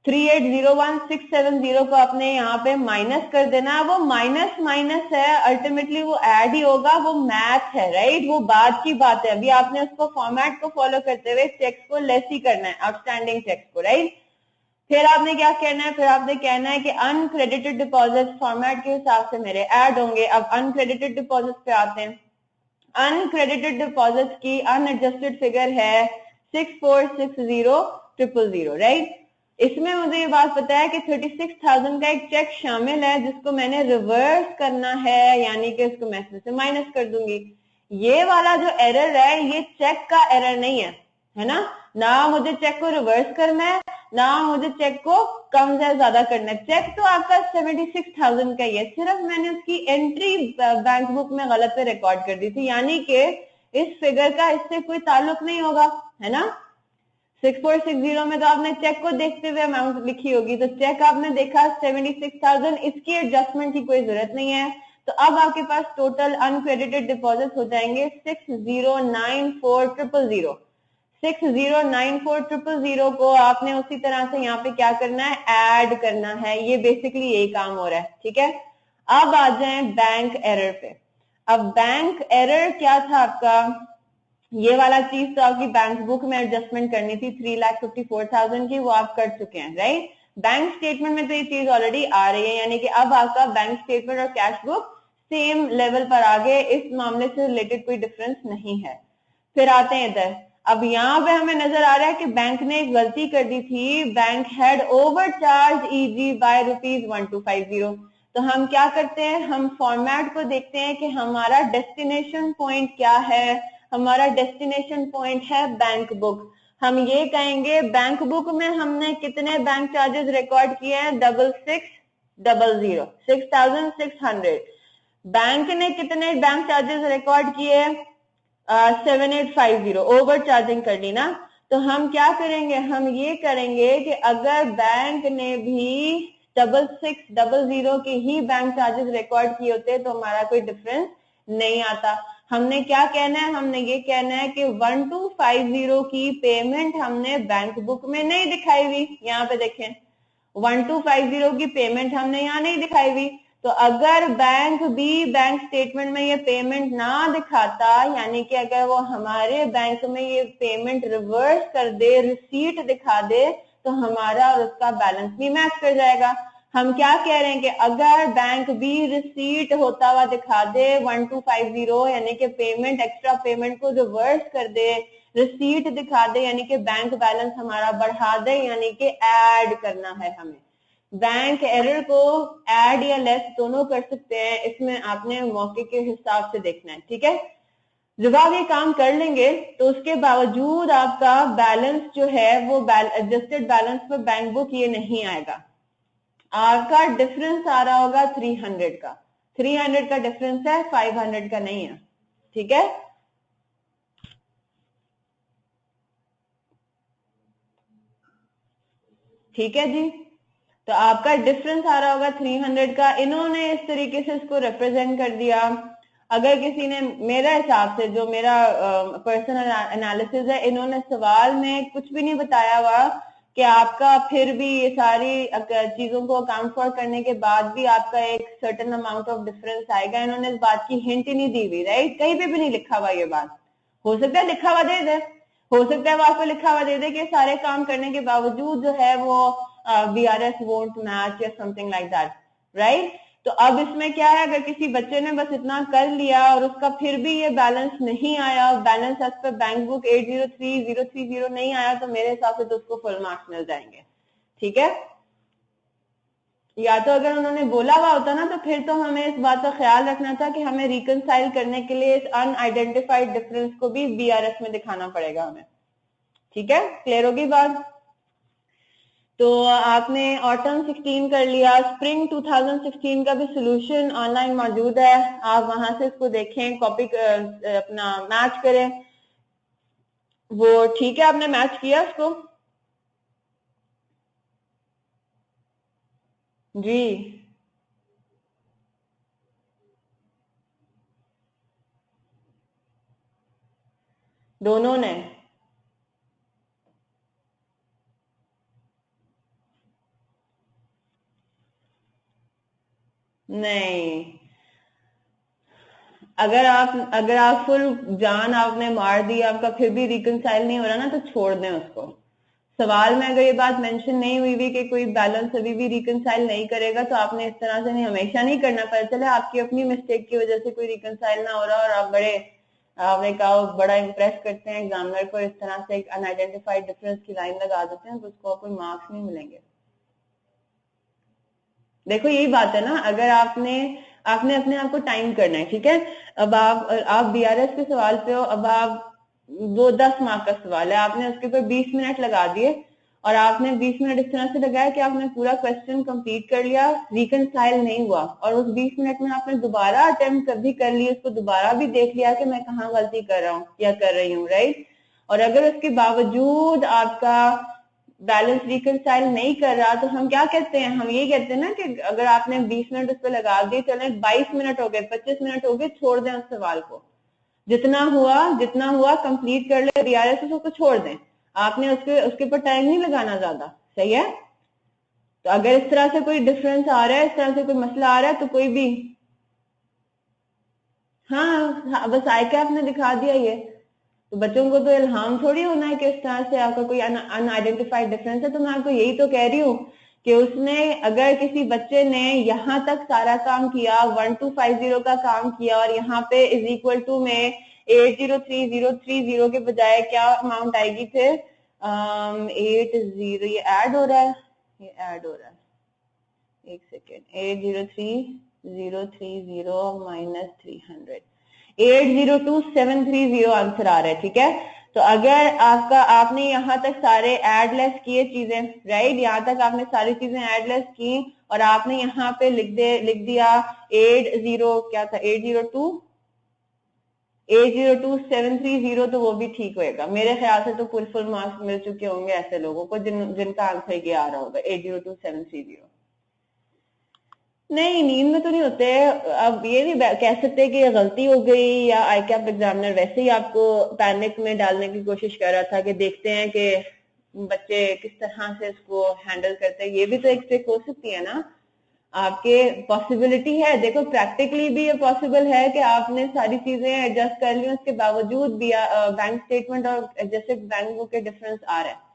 3801,670 को आपने यहाँ पे माइनस कर देना। वो माइनस माइनस है, अल्टीमेटली वो ऐड ही होगा, वो मैथ है, राइट, वो बाद की बात है। अभी आपने उसको फॉर्मेट को फॉलो करते हुए चेक्स को लेस ही करना है, आउटस्टैंडिंग चेक्स को, राइट। फिर आपने क्या कहना है, फिर आपने कहना है कि अनक्रेडिटेड डिपॉजिट फॉर्मेट के हिसाब से मेरे ऐड होंगे। अब अनक्रेडिटेड डिपॉजिट पे आते हैं। अनक्रेडिटेड डिपॉजिट की अनएडजस्टेड फिगर है 6460,000, राइट। इसमें मुझे ये बात पता है कि 36,000 का एक चेक शामिल है जिसको मैंने रिवर्स करना है, यानी कि इसको मैं इसमें से माइनस कर दूंगी। ये वाला जो एरर है ये चेक का एरर नहीं है ना। ना मुझे चेक को रिवर्स करना है, ना मुझे चेक को कम या ज्यादा करना है। चेक तो आपका 76,000 का ही है, सिर्फ मैंने उसकी एंट्री बैंक बुक में गलत पे रिकॉर्ड कर दी थी, यानी कि इस फिगर का इससे कोई ताल्लुक नहीं होगा, है ना। 6460 में तो आपने चेक को देखते हुए अमाउंट लिखी होगी, तो चेक आपने देखा 76,000, इसकी एडजस्टमेंट की कोई जरूरत नहीं है। तो अब आपके पास टोटल अनक्रेडिटेड डिपॉजिट हो जाएंगे 6094,000। 6094,000 को आपने उसी तरह से यहाँ पे क्या करना है, ऐड करना है। ये बेसिकली यही काम हो रहा है, ठीक है। अब आ जाए बैंक एरर पे। अब बैंक एरर क्या था आपका, ये वाला चीज तो आपकी बैंक बुक में एडजस्टमेंट करनी थी 3,54,000 की, वो आप कर चुके हैं, राइट। बैंक स्टेटमेंट में तो ये चीज ऑलरेडी आ रही है, यानी कि अब आपका बैंक स्टेटमेंट और कैश बुक सेम लेवल पर आ गए, इस मामले से रिलेटेड कोई डिफरेंस नहीं है। फिर आते हैं इधर। अब यहाँ पे हमें नजर आ रहा है कि बैंक ने एक गलती कर दी थी, bank had overcharge easy by ₹1250। तो हम क्या करते हैं, हम फॉर्मेट को देखते हैं कि हमारा डेस्टिनेशन पॉइंट क्या है। हमारा डेस्टिनेशन पॉइंट है बैंक बुक। हम ये कहेंगे बैंक बुक में हमने कितने बैंक चार्जेस रिकॉर्ड किए हैं, 6600, 6,600। बैंक ने कितने बैंक चार्जेस रिकॉर्ड किए, 7850, ओवर चार्जिंग कर ली ना। तो हम क्या करेंगे, हम ये करेंगे कि अगर बैंक ने भी 6600 के ही बैंक चार्जेस रिकॉर्ड किए होते तो हमारा कोई डिफरेंस नहीं आता। हमने क्या कहना है, हमने ये कहना है कि 1250 की पेमेंट हमने बैंक बुक में नहीं दिखाई हुई। यहाँ पे देखें 1250 की पेमेंट हमने यहाँ नहीं दिखाई हुई। तो अगर बैंक भी बैंक स्टेटमेंट में ये पेमेंट ना दिखाता, यानी कि अगर वो हमारे बैंक में ये पेमेंट रिवर्स कर दे, रिसीट दिखा दे, तो हमारा और उसका बैलेंस भी मैच कर जाएगा। हम क्या कह रहे हैं कि अगर बैंक भी रिसीट होता हुआ दिखा दे 1250, यानी कि पेमेंट, एक्स्ट्रा पेमेंट को रिवर्स कर दे, रिसीट दिखा दे, यानी कि बैंक बैलेंस हमारा बढ़ा दे, यानी कि ऐड करना है हमें। बैंक एरर को ऐड या लेस दोनों कर सकते हैं, इसमें आपने मौके के हिसाब से देखना है, ठीक है। जब आप ये काम कर लेंगे तो उसके बावजूद आपका बैलेंस जो है वो एडजस्टेड बैलेंस पर बैंक बुक ये नहीं आएगा। आपका डिफरेंस आ रहा होगा 300 का, 300 का डिफरेंस है, 500 का नहीं है, ठीक है। ठीक है जी, तो आपका डिफरेंस आ रहा होगा 300 का। इन्होंने इस तरीके से इसको रिप्रेजेंट कर दिया। अगर किसी ने, मेरा हिसाब से जो मेरा पर्सनल एनालिसिस है, इन्होंने सवाल में कुछ भी नहीं बताया हुआ कि आपका फिर भी ये सारी चीजों को अकाउंट फॉर करने के बाद भी आपका एक सर्टेन अमाउंट ऑफ डिफरेंस आएगा। इन्होंने इस बात की हिंट ही नहीं दी हुई, राइट? कहीं पे भी नहीं लिखा हुआ ये बात। हो सकता है लिखा हुआ दे दे, हो सकता है वो आपको लिखा हुआ दे दे कि सारे काम करने के बावजूद जो है वो BRS वोंट मैच या समथिंग लाइक दैट, राइट? तो अब इसमें क्या है, अगर किसी बच्चे ने बस इतना कर लिया और उसका फिर भी ये बैलेंस नहीं आया, balance as per bank book 803030 नहीं आया, तो मेरे हिसाब से तो उसको फुल मार्क्स मिल जाएंगे, ठीक है? या तो अगर उन्होंने बोला हुआ होता ना, तो फिर तो हमें इस बात का ख्याल रखना था कि हमें रिकनसाइल करने के लिए इस अनआइडेंटिफाइड डिफरेंस को भी BRS में दिखाना पड़ेगा हमें, ठीक है? क्लियर होगी बात? तो आपने ऑटम 16 कर लिया, स्प्रिंग 2016 का भी सोल्यूशन ऑनलाइन मौजूद है, आप वहां से इसको देखें, कॉपी अपना मैच करें। वो ठीक है, आपने मैच किया उसको? जी दोनों ने? नहीं, अगर आप फुल जान आपने मार दी, आपका फिर भी रिकनसाइल नहीं हो रहा ना, तो छोड़ दें उसको। सवाल में अगर ये बात मेंशन नहीं हुई हुई कि कोई बैलेंस अभी भी रिकनसाइल नहीं करेगा, तो आपने इस तरह से नहीं, हमेशा नहीं करना। पता चले आपकी अपनी मिस्टेक की वजह से कोई रिकनसाइल ना हो रहा और आप आपने कहा बड़ा इंप्रेस करते हैं एग्जामिनर को, इस तरह से एक अनआइडेंटिफाइड डिफरेंस की लाइन लगा देते हैं, तो उसको कोई मार्क्स नहीं मिलेंगे। देखो यही बात है ना, अगर आपने अपने आप को टाइम करना है, ठीक है? अब आप BRS के सवाल पे हो, अब आप वो 10 मार्क का सवाल है, आपने उसके ऊपर 20 मिनट लगा दिए और आपने 20 मिनट इस तरह से लगाया कि आपने पूरा क्वेश्चन कंप्लीट कर लिया, रिकनसाइल नहीं हुआ, और उस 20 मिनट में आपने दोबारा अटेम्प्ट कभी कर ली, उसको दोबारा भी देख लिया कि मैं कहाँ गलती कर रहा हूँ या कर रही हूँ, राइट? और अगर उसके बावजूद आपका बैलेंस रिकनसाइल नहीं कर रहा, तो हम क्या कहते हैं? हम ये कहते हैं ना कि अगर आपने 20 मिनट उस पर लगा दिए, चले 22 मिनट हो गए, 25 मिनट हो गए, छोड़ दें उस सवाल को, जितना हुआ कंप्लीट कर ले BRS, उसको छोड़ दें, आपने उसके ऊपर टाइम नहीं लगाना ज्यादा, सही है? तो अगर इस तरह से कोई डिफरेंस आ रहा है, इस तरह से कोई मसला आ रहा है, तो कोई भी हाँ, बस ICAP ने दिखा दिया ये, तो बच्चों को तो इल्हाम थोड़ी होना है कि इस तरह से आपका कोई अनआइडेंटिफाइड डिफरेंस है। तो मैं आपको यही तो कह रही हूँ कि उसने, अगर किसी बच्चे ने यहाँ तक सारा काम किया, 1250 का काम किया, और यहाँ पे इज इक्वल टू में 803030 के बजाय क्या अमाउंट आएगी फिर? 80, ये ऐड हो रहा है, ये ऐड हो रहा है, एक सेकेंड, 803030 माइनस 300, 802730 आंसर आ रहा है, ठीक है? तो अगर आपने यहाँ तक सारे एडलेस किए चीजें, राइट? यहाँ तक आपने सारी चीजें एडलेस की और आपने यहाँ पे लिख दिया 80, क्या था, 802730, तो वो भी ठीक होएगा मेरे ख्याल से। तो फुल मार्क्स मिल चुके होंगे ऐसे लोगों को जिनका आंसर ये आ रहा होगा 802730। नहीं, नींद में तो नहीं होते। अब ये नहीं कह सकते कि गलती हो गई, या ICAP एग्जामिनर वैसे ही आपको पैनिक में डालने की कोशिश कर रहा था कि देखते हैं कि बच्चे किस तरह से इसको हैंडल करते हैं। ये भी तो एक ट्रिक हो सकती है ना, आपके पॉसिबिलिटी है। देखो प्रैक्टिकली भी ये पॉसिबल है कि आपने सारी चीजें एडजस्ट कर ली, उसके बावजूद भी बैंक स्टेटमेंट और जैसे बैंक बुक के डिफरेंस आ रहा है।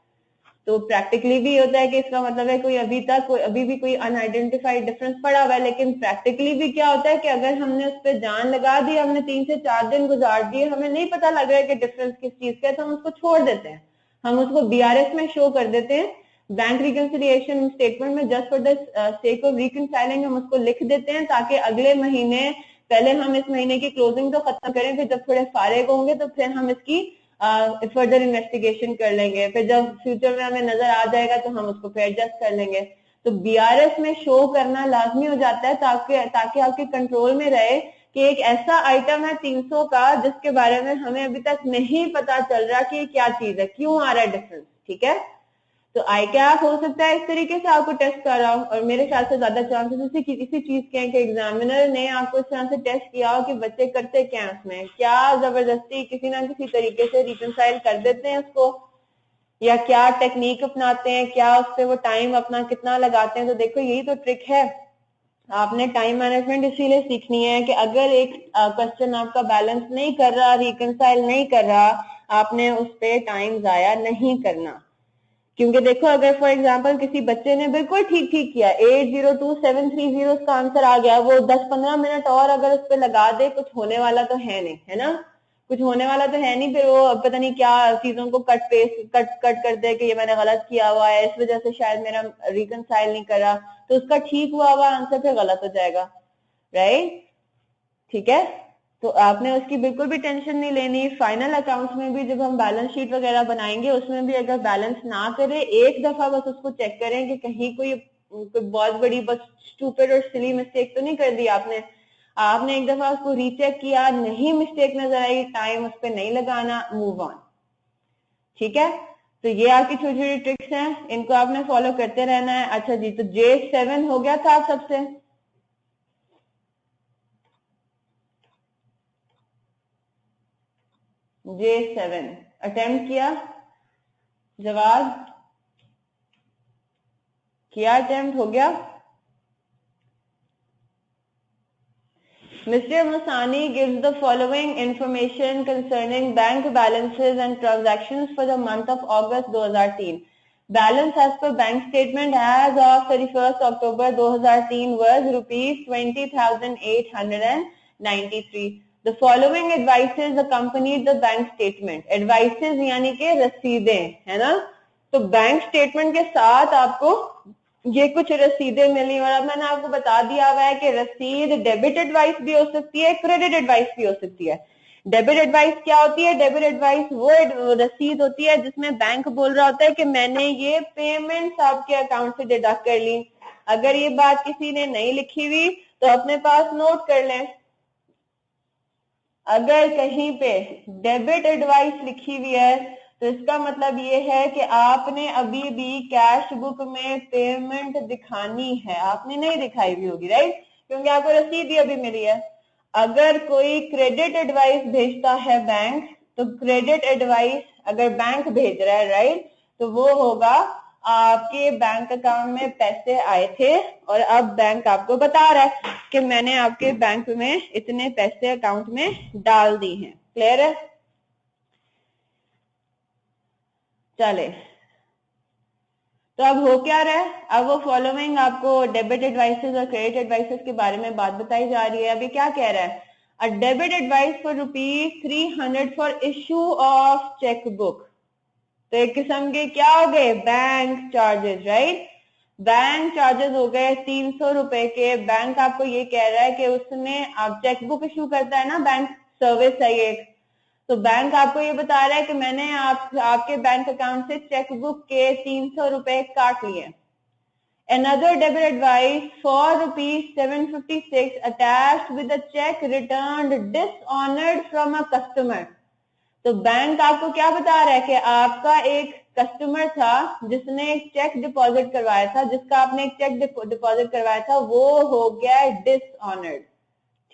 तो प्रैक्टिकली भी होता है कि इसका मतलब है कोई अभी भी कोई अनआइडेंटिफाइड डिफरेंस पड़ा हुआ है। लेकिन प्रैक्टिकली भी क्या होता है कि अगर हमने उस पर जान लगा दी, हमने 3 से 4 दिन गुजार दिए, हमें नहीं पता लग रहा है कि डिफरेंस किस चीज का है, तो हम उसको छोड़ देते हैं, हम उसको BRS में शो कर देते हैं, बैंक रिकंसिलिएशन स्टेटमेंट में, just for the sake of reconciling हम उसको लिख देते हैं, ताकि अगले महीने, पहले हम इस महीने की क्लोजिंग तो खत्म करें, फिर जब थोड़े फारिग होंगे तो फिर हम इसकी फर्दर इन्वेस्टिगेशन कर लेंगे, फिर जब फ्यूचर में हमें नजर आ जाएगा तो हम उसको फिर एडजस्ट कर लेंगे। तो BRS में शो करना लाजमी हो जाता है, ताकि आपके कंट्रोल में रहे कि एक ऐसा आइटम है 300 का जिसके बारे में हमें अभी तक नहीं पता चल रहा कि क्या चीज है, क्यों आ रहा है डिफरेंस, ठीक है? तो ICAP हो सकता है इस तरीके से आपको टेस्ट कर रहा हो, और मेरे ख्याल से ज्यादा चांसेस इसी चीज के हैं कि एग्जामिनर ने आपको इस तरह से टेस्ट किया हो कि बच्चे करते क्या हैं उसमें, क्या जबरदस्ती किसी ना किसी तरीके से रिकंसाइल कर देते हैं उसको, या क्या टेक्निक अपनाते हैं, क्या उस पर वो टाइम अपना कितना लगाते हैं। तो देखो यही तो ट्रिक है, आपने टाइम मैनेजमेंट इसीलिए सीखनी है कि अगर एक क्वेश्चन आपका बैलेंस नहीं कर रहा, रिकंसाइल नहीं कर रहा, आपने उस पर टाइम जाया नहीं करना। क्योंकि देखो अगर फॉर एग्जांपल किसी बच्चे ने बिल्कुल ठीक ठीक किया, 802730 उसका आंसर आ गया, वो 10-15 मिनट और अगर उस पर लगा दे, कुछ होने वाला तो है नहीं, है ना, कुछ होने वाला तो है नहीं। फिर वो पता नहीं क्या चीजों को कट पेस्ट कट कर दे कि ये मैंने गलत किया हुआ है, इस वजह से शायद मेरा रिकंसाइल नहीं कर रहा, तो उसका ठीक हुआ हुआ आंसर फिर गलत हो जाएगा, राइट। ठीक है, तो आपने उसकी बिल्कुल भी टेंशन नहीं लेनी। फाइनल अकाउंट्स में भी जब हम बैलेंस शीट वगैरह बनाएंगे, उसमें भी अगर बैलेंस ना करें, एक दफा बस उसको चेक करें कि कहीं कोई बहुत बड़ी बस स्टूपिड और सिली मिस्टेक तो नहीं कर दी आपने। आपने एक दफा उसको रीचेक किया, नहीं मिस्टेक नजर आई, टाइम उस पर नहीं लगाना, मूव ऑन। ठीक है, तो ये आपकी छोटी छोटी ट्रिक्स हैं, इनको आपने फॉलो करते रहना है। अच्छा जी, तो J7 हो गया था सबसे, J7 अटेम्प्ट किया, जवाब किया, अटेम्प्ट हो गया। Mr. Musani gives the following information concerning bank balances and transactions for the month of August 2003. Balance as per bank statement as of 31st October 2003 was rupees 20,893. The following advices accompanied the bank statement. Advices यानी के रसीदें, है ना, तो बैंक स्टेटमेंट के साथ आपको ये कुछ रसीदें मिली, और अब मैंने आपको बता दिया हुआ है कि रसीद डेबिट एडवाइस भी हो सकती है, क्रेडिट एडवाइस भी हो सकती है। डेबिट एडवाइस क्या होती है? डेबिट एडवाइस वो रसीद होती है जिसमें बैंक बोल रहा होता है कि मैंने ये पेमेंट्स आपके अकाउंट से डिडक्ट कर ली। अगर ये बात किसी ने नहीं लिखी हुई तो अपने पास नोट कर लें। अगर कहीं पे डेबिट एडवाइस लिखी हुई है तो इसका मतलब ये है कि आपने अभी भी कैश बुक में पेमेंट दिखानी है, आपने नहीं दिखाई हुई होगी, राइट, क्योंकि आपको रसीद ही अभी मिली है। अगर कोई क्रेडिट एडवाइस भेजता है बैंक, तो क्रेडिट एडवाइस अगर बैंक भेज रहा है, राइट, तो वो होगा आपके बैंक अकाउंट में पैसे आए थे और अब बैंक आपको बता रहा है कि मैंने आपके बैंक में इतने पैसे अकाउंट में डाल दी हैं। क्लियर है? चले, तो अब हो क्या रहा है, अब वो फॉलोइंग आपको डेबिट एडवाइसेस और क्रेडिट एडवाइसेस के बारे में बात बताई जा रही है। अभी क्या कह रहा है? A debit advice for ₹300 for issue of cheque book. तो एक किस्म के क्या हो गए? Bank charges, right, bank charges हो गए 300 रुपए के। बैंक आपको ये कह रहा है कि उसने, आप चेकबुक इशू करता है ना, बैंक सर्विस है ये, तो बैंक आपको ये बता रहा है कि मैंने आपके बैंक अकाउंट से चेकबुक के 300 रुपए काट लिए। Another debit advice for ₹756 attached with a check returned dishonored from a customer. तो बैंक आपको क्या बता रहा है कि आपका एक कस्टमर था जिसने एक चेक डिपॉजिट करवाया था, जिसका आपने एक चेक डिपॉजिट करवाया था, वो हो गया डिसऑनर्ड।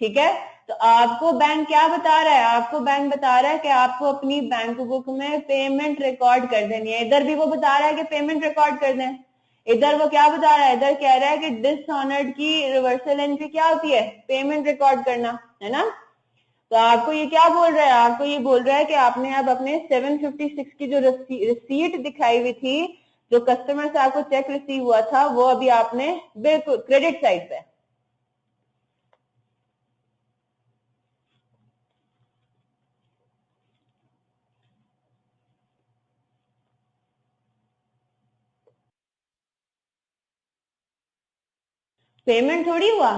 ठीक है, तो आपको बैंक क्या बता रहा है? आपको बैंक बता रहा है कि आपको अपनी बैंक बुक में पेमेंट रिकॉर्ड कर देनी है। इधर भी वो बता रहा है कि पेमेंट रिकॉर्ड कर दें, इधर वो क्या बता रहा है? इधर कह रहा है कि डिसऑनर्ड की रिवर्सल एंट्री क्या होती है? पेमेंट रिकॉर्ड करना, है ना। तो आपको ये क्या बोल रहा है? आपको ये बोल रहा है कि आपने अब अपने 756 की जो रिसीट दिखाई हुई थी, जो कस्टमर से आपको चेक रिसीव हुआ था, वो अभी आपने बिल्कुल क्रेडिट साइड पे, पेमेंट थोड़ी हुआ,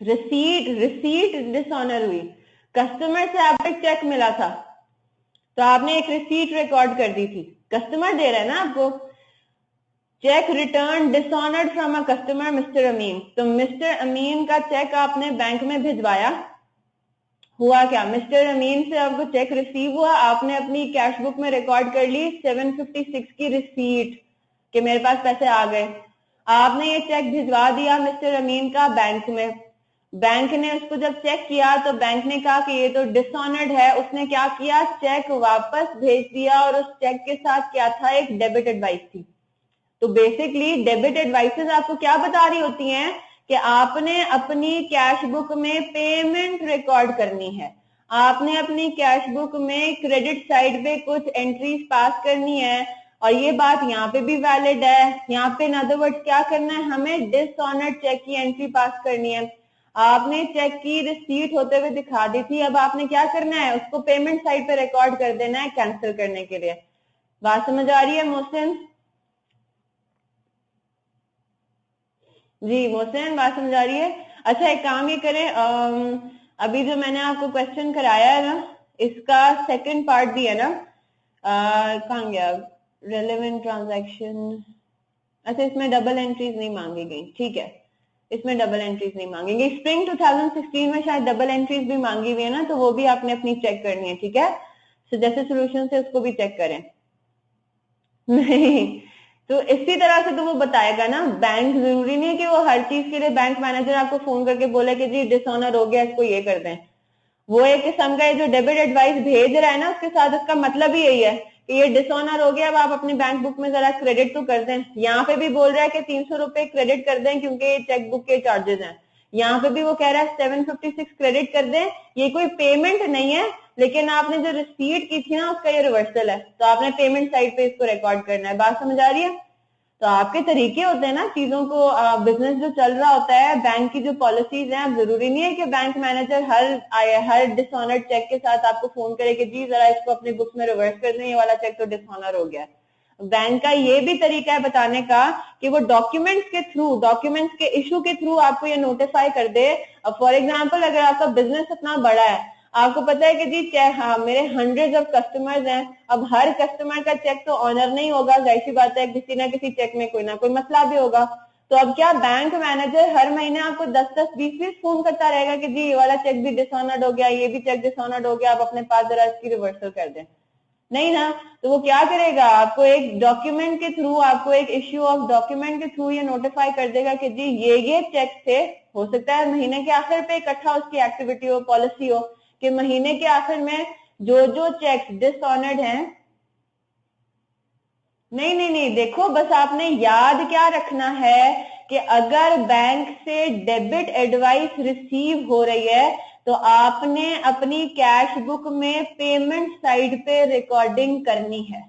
रिसीट डिसऑनर हुई। कस्टमर से आपको एक चेक मिला था तो आपने एक रिसीट रिकॉर्ड कर दी थी, कस्टमर दे रहा है ना आपको। Cheque return dishonoured from a customer mister Amin, तो मिस्टर अमीन का चेक आपने बैंक में भिजवाया। हुआ क्या? मिस्टर अमीन से आपको चेक रिसीव हुआ, आपने अपनी कैश बुक में रिकॉर्ड कर ली 756 की रिसीट कि मेरे पास पैसे आ गए। आपने ये चेक भिजवा दिया मिस्टर अमीन का बैंक में। बैंक ने उसको जब चेक किया तो बैंक ने कहा कि ये तो डिसऑनर्ड है, उसने क्या किया, चेक वापस भेज दिया और उस चेक के साथ क्या था, एक डेबिट एडवाइस थी। तो बेसिकली डेबिट एडवाइसेस आपको क्या बता रही होती हैं कि आपने अपनी कैश बुक में पेमेंट रिकॉर्ड करनी है, आपने अपनी कैश बुक में क्रेडिट साइड पे कुछ एंट्रीज पास करनी है, और ये बात यहाँ पे भी वैलिड है। यहाँ पे इन अदर वर्ड्स क्या करना है, हमें डिसऑनर्ड चेक की एंट्री पास करनी है। आपने चेक की रिसीट होते हुए दिखा दी थी, अब आपने क्या करना है, उसको पेमेंट साइड पे रिकॉर्ड कर देना है कैंसिल करने के लिए। बात समझ आ रही है मोहसिन? जी मोहसिन, बात समझ आ रही है? अच्छा एक काम ये करें, अभी जो मैंने आपको क्वेश्चन कराया है ना, इसका सेकंड पार्ट भी है ना, कहाँ गया, रेलेवेंट ट्रांजैक्शन। अच्छा इसमें डबल एंट्रीज नहीं मांगी गई, ठीक है, इसमें डबल एंट्रीज नहीं मांगेंगे। स्प्रिंग 2016 में शायद डबल एंट्रीज भी मांगी हुई है ना, तो वो भी आपने अपनी चेक करनी है, ठीक है। सो जैसे सोल्यूशन से उसको भी चेक करें। नहीं तो इसी तरह से तो वो बताएगा ना, बैंक जरूरी नहीं है कि वो हर चीज के लिए बैंक मैनेजर आपको फोन करके बोले कि जी डिसऑनर हो गया, इसको ये कर दें। वो एक किस्म का जो डेबिट एडवाइस भेज रहा है ना, उसके साथ उसका मतलब ही यही है कि ये डिसऑनर हो गया, अब आप अपनी बैंक बुक में जरा क्रेडिट तो कर दें। यहाँ पे भी बोल रहा है कि 300 रुपए क्रेडिट कर दें क्योंकि ये चेक बुक के चार्जेस हैं। यहाँ पे भी वो कह रहा है 756 क्रेडिट कर दें। ये कोई पेमेंट नहीं है, लेकिन आपने जो रिसीट की थी ना उसका ये रिवर्सल है, तो आपने पेमेंट साइड पे इसको रिकॉर्ड करना है। बात समझ आ रही है? तो आपके तरीके होते हैं ना चीजों को, बिजनेस जो चल रहा होता है, बैंक की जो पॉलिसीज हैं, जरूरी नहीं है कि बैंक मैनेजर हर डिसऑनर्ड चेक के साथ आपको फोन करे कि जी जरा इसको अपनी बुक्स में रिवर्स कर दें, ये वाला चेक तो डिसऑनर हो गया। बैंक का ये भी तरीका है बताने का कि वो डॉक्यूमेंट्स के थ्रू, डॉक्यूमेंट्स के इशू के थ्रू आपको ये नोटिफाई कर दे। अब फॉर एग्जाम्पल अगर आपका बिजनेस इतना बड़ा है, आपको पता है कि जी हाँ मेरे हंड्रेड्स ऑफ कस्टमर्स हैं, अब हर कस्टमर का चेक तो ऑनर नहीं होगा, जाहिर सी बात है किसी ना किसी चेक में कोई ना कोई मसला भी होगा। तो अब क्या बैंक मैनेजर हर महीने आपको 10-10, 20-20 फोन करता रहेगा कि जी ये वाला चेक भी डिसऑनर्ड हो गया, ये भी चेक डिसऑनर्ड हो गया, आप अपने पास जरा इसकी रिवर्सल कर दें? नहीं ना। तो वो क्या करेगा, आपको एक डॉक्यूमेंट के थ्रू, आपको एक इश्यू ऑफ डॉक्यूमेंट के थ्रू ये नोटिफाई कर देगा कि जी ये चेक थे। हो सकता है महीने के आखिर पे इकट्ठा उसकी एक्टिविटी हो, पॉलिसी हो कि महीने के आखिर में जो जो चेक डिसऑनर्ड हैं। नहीं नहीं नहीं, देखो बस आपने याद क्या रखना है कि अगर बैंक से डेबिट एडवाइस रिसीव हो रही है तो आपने अपनी कैश बुक में पेमेंट साइड पे रिकॉर्डिंग करनी है,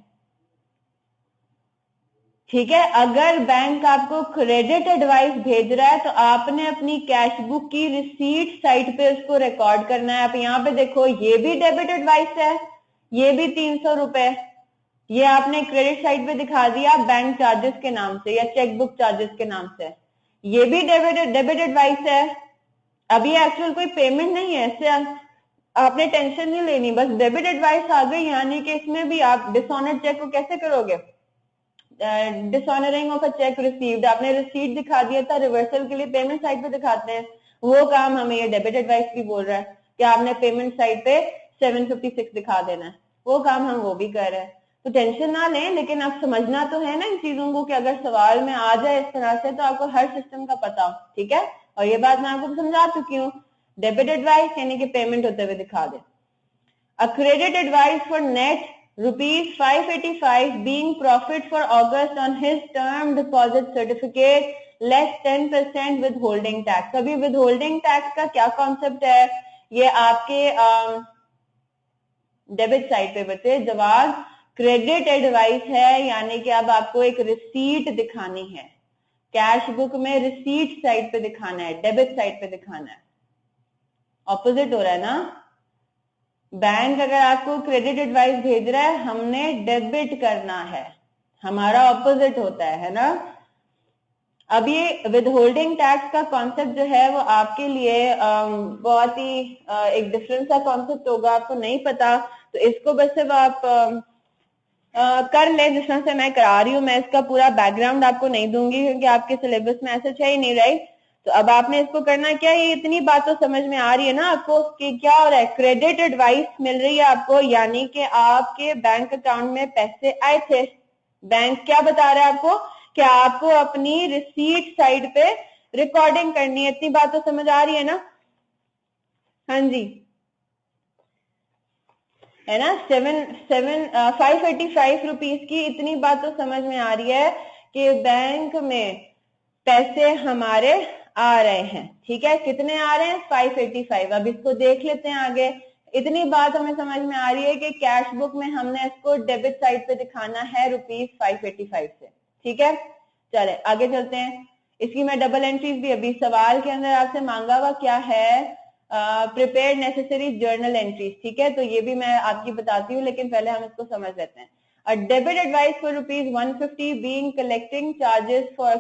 ठीक है। अगर बैंक आपको क्रेडिट एडवाइस भेज रहा है तो आपने अपनी कैश बुक की रिसीट साइड पे उसको रिकॉर्ड करना है। आप यहाँ पे देखो, ये भी डेबिट एडवाइस है, ये भी 300 रुपए, ये आपने क्रेडिट साइड पे दिखा दिया बैंक चार्जेस के नाम से या चेक बुक चार्जेस के नाम से, ये भी डेबिट एडवाइस है। अब ये एक्चुअल कोई पेमेंट नहीं है, इससे आपने टेंशन नहीं लेनी, बस डेबिट एडवाइस आ गई, यानी कि इसमें भी आप डिसऑनर्ड चेक को कैसे करोगे, डिसऑनरिंग ऑफ अ चेक रिसीव्ड, आपने रिसीट दिखा दिया था, रिवर्सल के लिए पेमेंट साइड पे दिखाते हैं, वो काम हमें ये डेबिट एडवाइस भी बोल रहा है कि आपने पेमेंट साइड पे 756 दिखा देना है, वो काम हम वो भी कर रहे हैं। तो टेंशन ना लें, लेकिन आप समझना तो है ना इन चीजों को कि अगर सवाल में आ जाए इस तरह से तो आपको हर सिस्टम का पता हो, ठीक है। और ये बात मैं आपको समझा चुकी हूँ, डेबिट एडवाइस यानी कि पेमेंट होते हुए दिखा दे। A credit advice for net rupees 585 being profit for August on his term deposit certificate less 10% withholding tax। अभी withholding tax का क्या कॉन्सेप्ट है, ये आपके डेबिट साइड पे बचे जवाब क्रेडिट एडवाइस है, यानी कि अब आपको एक रिसीट दिखानी है, कैश बुक में रिसीट साइड पे दिखाना है, डेबिट साइड पे दिखाना है। ऑपोजिट हो रहा है ना, बैंक अगर आपको क्रेडिट एडवाइस भेज रहा है, हमने डेबिट करना है, हमारा ऑपोजिट होता है ना। अब ये विदहोल्डिंग टैक्स का कॉन्सेप्ट जो है वो आपके लिए बहुत ही एक डिफरेंट सा कॉन्सेप्ट होगा, आपको नहीं पता तो इसको बस सिर्फ आप कर ले जिस तरह से मैं करा रही हूँ। मैं इसका पूरा बैकग्राउंड आपको नहीं दूंगी क्योंकि आपके सिलेबस में ऐसा है ही नहीं, राइट। तो अब आपने इसको करना क्या, ये इतनी बात तो समझ में आ रही है ना आपको कि क्या हो रहा है, क्रेडिट एडवाइस मिल रही है आपको, यानी कि आपके बैंक अकाउंट में पैसे आए थे, बैंक क्या बता रहा है आपको कि आपको अपनी रिसीट साइड पे रिकॉर्डिंग करनी है, इतनी बात तो समझ आ रही है ना। हाँ जी, है ना, 585 रुपीज की इतनी बात तो समझ में आ रही है कि बैंक में पैसे हमारे आ रहे हैं। ठीक है, कितने आ रहे हैं? 585। अब इसको देख लेते हैं आगे। इतनी बात हमें समझ में आ रही है कि कैश बुक में हमने इसको डेबिट साइड पे दिखाना है ₹585 से। ठीक है, चले आगे चलते हैं। इसकी मैं डबल एंट्रीज भी अभी सवाल के अंदर आपसे मांगा हुआ क्या है, प्रिपेयर नेसेसरी जर्नल एंट्रीज। ठीक है, तो ये भी मैं आपकी बताती हूँ, लेकिन पहले हम इसको समझ लेते हैं। A debit advice for ₹150 being collection charges for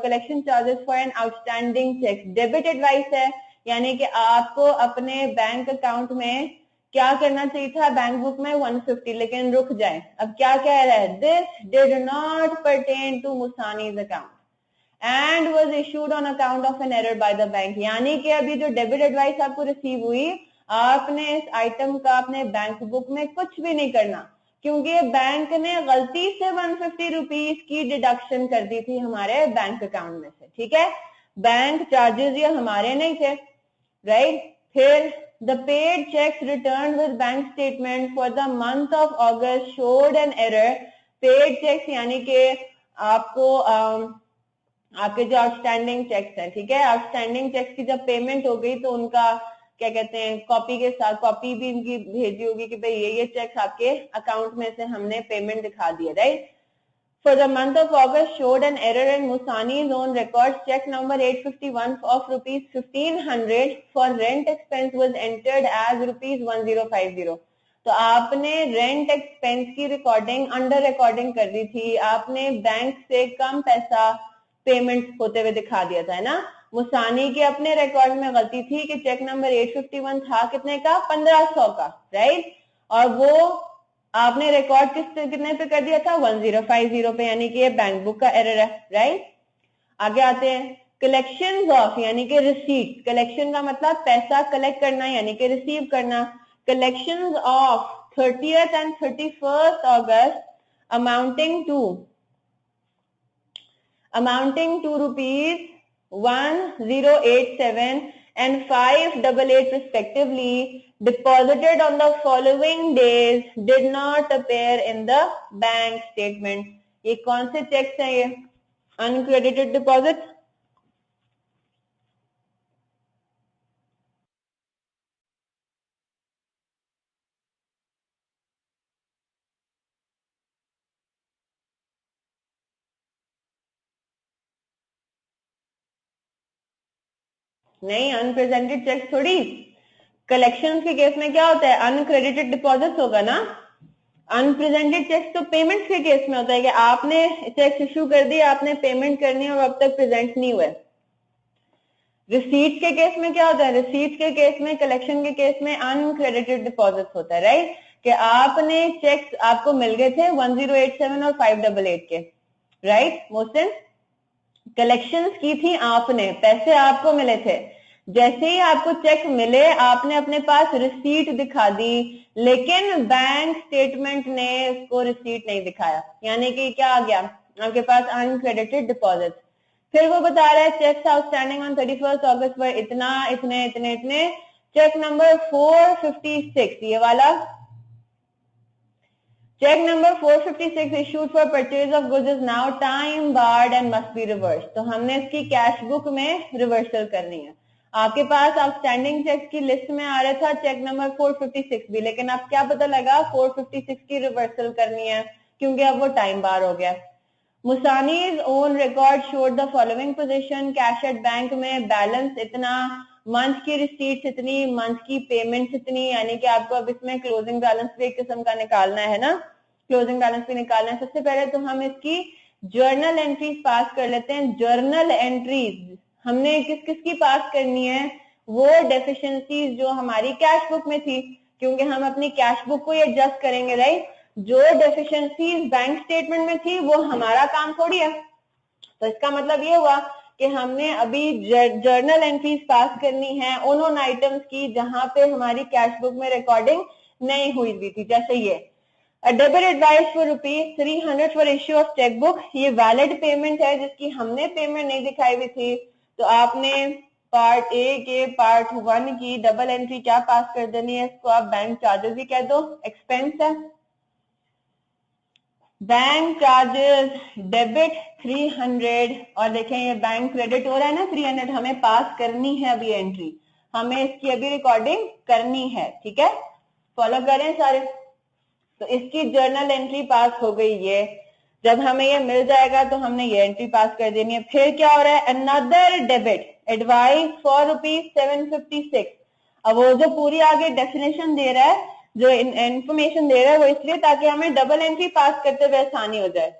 an outstanding check. Debit advice है, यानी कि आपको अपने बैंक अकाउंट में क्या करना चाहिए था? बैंक बुक में 150, लेकिन रुक जाए। अब क्या कह रहा है? This did not pertain to Musani's account and was issued on account of an error by the bank. यानी कि अभी जो डेबिट एडवाइस आपको रिसीव हुई, आपने इस आइटम का अपने बैंक बुक में कुछ भी नहीं करना, क्योंकि बैंक ने गलती से 150 रुपीज की डिडक्शन कर दी थी हमारे बैंक अकाउंट में से। ठीक है, बैंक चार्जेस ये हमारे नहीं थे, राइट। फिर the paid cheques return with bank statement for the month of August showed an error. Paid cheques यानी कि आपको आपके जो आउटस्टैंडिंग चेक्स हैं, ठीक है, आउटस्टैंडिंग चेक्स की जब पेमेंट हो गई तो उनका क्या कहते हैं, कॉपी के साथ कॉपी भी इनकी भेजी होगी कि भाई ये चेक्स आपके अकाउंट में से हमने पेमेंट दिखा दिया, right. For the month of August showed an error in Musani's own records. Check number 851 of ₹1,500 for rent expense was entered as ₹1050. तो आपने रेंट एक्सपेंस की रिकॉर्डिंग अंडर रिकॉर्डिंग कर दी थी, आपने बैंक से कम पैसा पेमेंट होते हुए दिखा दिया था, है ना। मुसानी के अपने रिकॉर्ड में गलती थी कि चेक नंबर 851 था कितने का? 1500 का, राइट। और वो आपने रिकॉर्ड कितने पे कर दिया था? 1050 पे, यानी कि ये बैंक बुक का एरर है, राइट। आगे आते हैं। कलेक्शन ऑफ यानी कि रिसीट। कलेक्शन का मतलब पैसा कलेक्ट करना यानी कि रिसीव करना। Collection of 30th and 31st August amounting to ₹1087 and 588 respectively, deposited on the following days, did not appear in the bank statement. ये कौन से चेक्स हैं? ये अनक्रेडिटेड डिपॉजिट, नहीं, अनप्रेजेंटेड चेक थोड़ी। कलेक्शन के केस में क्या होता है? अनक्रेडिटेड डिपॉजिट होगा ना। अनप्रेजेंटेड चेक्स तो पेमेंट्स के केस में होता है कि आपने चेक्स इश्यू कर दिए, आपने पेमेंट करनी है और अब तक प्रेजेंट नहीं हुए। रिसीट के केस में क्या होता है? रिसीट के केस में, कलेक्शन के केस में अनक्रेडिटेड डिपॉजिट होता है, राइट। कि आपने चेक्स आपको मिल गए थे 1087 और 588 के, राइट। मोहसिन, कलेक्शंस की थी आपने, पैसे आपको मिले थे, जैसे ही आपको चेक मिले आपने अपने पास रिसीट दिखा दी, लेकिन बैंक स्टेटमेंट ने उसको रिसीट नहीं दिखाया, यानी कि क्या आ गया आपके पास? Uncredited deposit. फिर वो बता रहा है checks outstanding on 31st August पर इतना इतने इतने इतने। चेक नंबर 456, ये वाला check number 456 issued for purchase of goods is now time barred and must be reversed। तो हमने इसकी कैश बुक में रिवर्सल करनी है। आपके पास आउटस्टैंडिंग चेक्स की लिस्ट में आ रहा था चेक नंबर 456 भी, लेकिन अब क्या पता लगा 456 की रिवर्सल करनी है, क्योंकि अब वो टाइम बार हो गया। मुसानीज own record showed the following position. Cash at bank में बैलेंस इतना, मंथ की रिसीट्स इतनी, मंथ की पेमेंट्स इतनी, यानी कि आपको अब इसमें क्लोजिंग बैलेंस भी एक किस्म का निकालना है ना, क्लोजिंग बैलेंस भी निकालना है। सबसे पहले तो हम इसकी जर्नल एंट्रीज पास कर लेते हैं। जर्नल एंट्रीज हमने किस किस की पास करनी है? वो डेफिशिएंसीज जो हमारी कैश बुक में थी, क्योंकि हम अपनी कैश बुक को एडजस्ट करेंगे, राइट। जो डेफिशिएंसीज बैंक स्टेटमेंट में थी वो हमारा काम थोड़ी है। तो इसका मतलब ये हुआ कि हमने अभी जर्नल एंट्रीज पास करनी है उन आइटम्स की जहां पे हमारी कैश बुक में रिकॉर्डिंग नहीं हुई थी। जैसे ये debit advice for ₹300 for issue of chequebook, ये वैलिड पेमेंट है जिसकी हमने पेमेंट नहीं दिखाई हुई थी, तो आपने पार्ट ए के पार्ट 1 की डबल एंट्री क्या पास कर देनी है, इसको आप बैंक चार्जेस ही कह दो, एक्सपेंस है। बैंक चार्जेस डेबिट 300 और देखें ये बैंक क्रेडिट हो रहा है ना 300, हमें पास करनी है अभी एंट्री, हमें इसकी अभी रिकॉर्डिंग करनी है, ठीक है, फॉलो करें सारे। तो इसकी जर्नल एंट्री पास हो गई ये, जब हमें ये मिल जाएगा तो हमने ये एंट्री पास कर देनी है। फिर क्या हो रहा है, अनदर डेबिट एडवाइस फॉर ₹756। अब वो जो पूरी आगे डेफिनेशन दे रहा है, जो इंफॉर्मेशन दे रहा है, वो इसलिए ताकि हमें डबल एंट्री पास करते हुए आसानी हो जाए,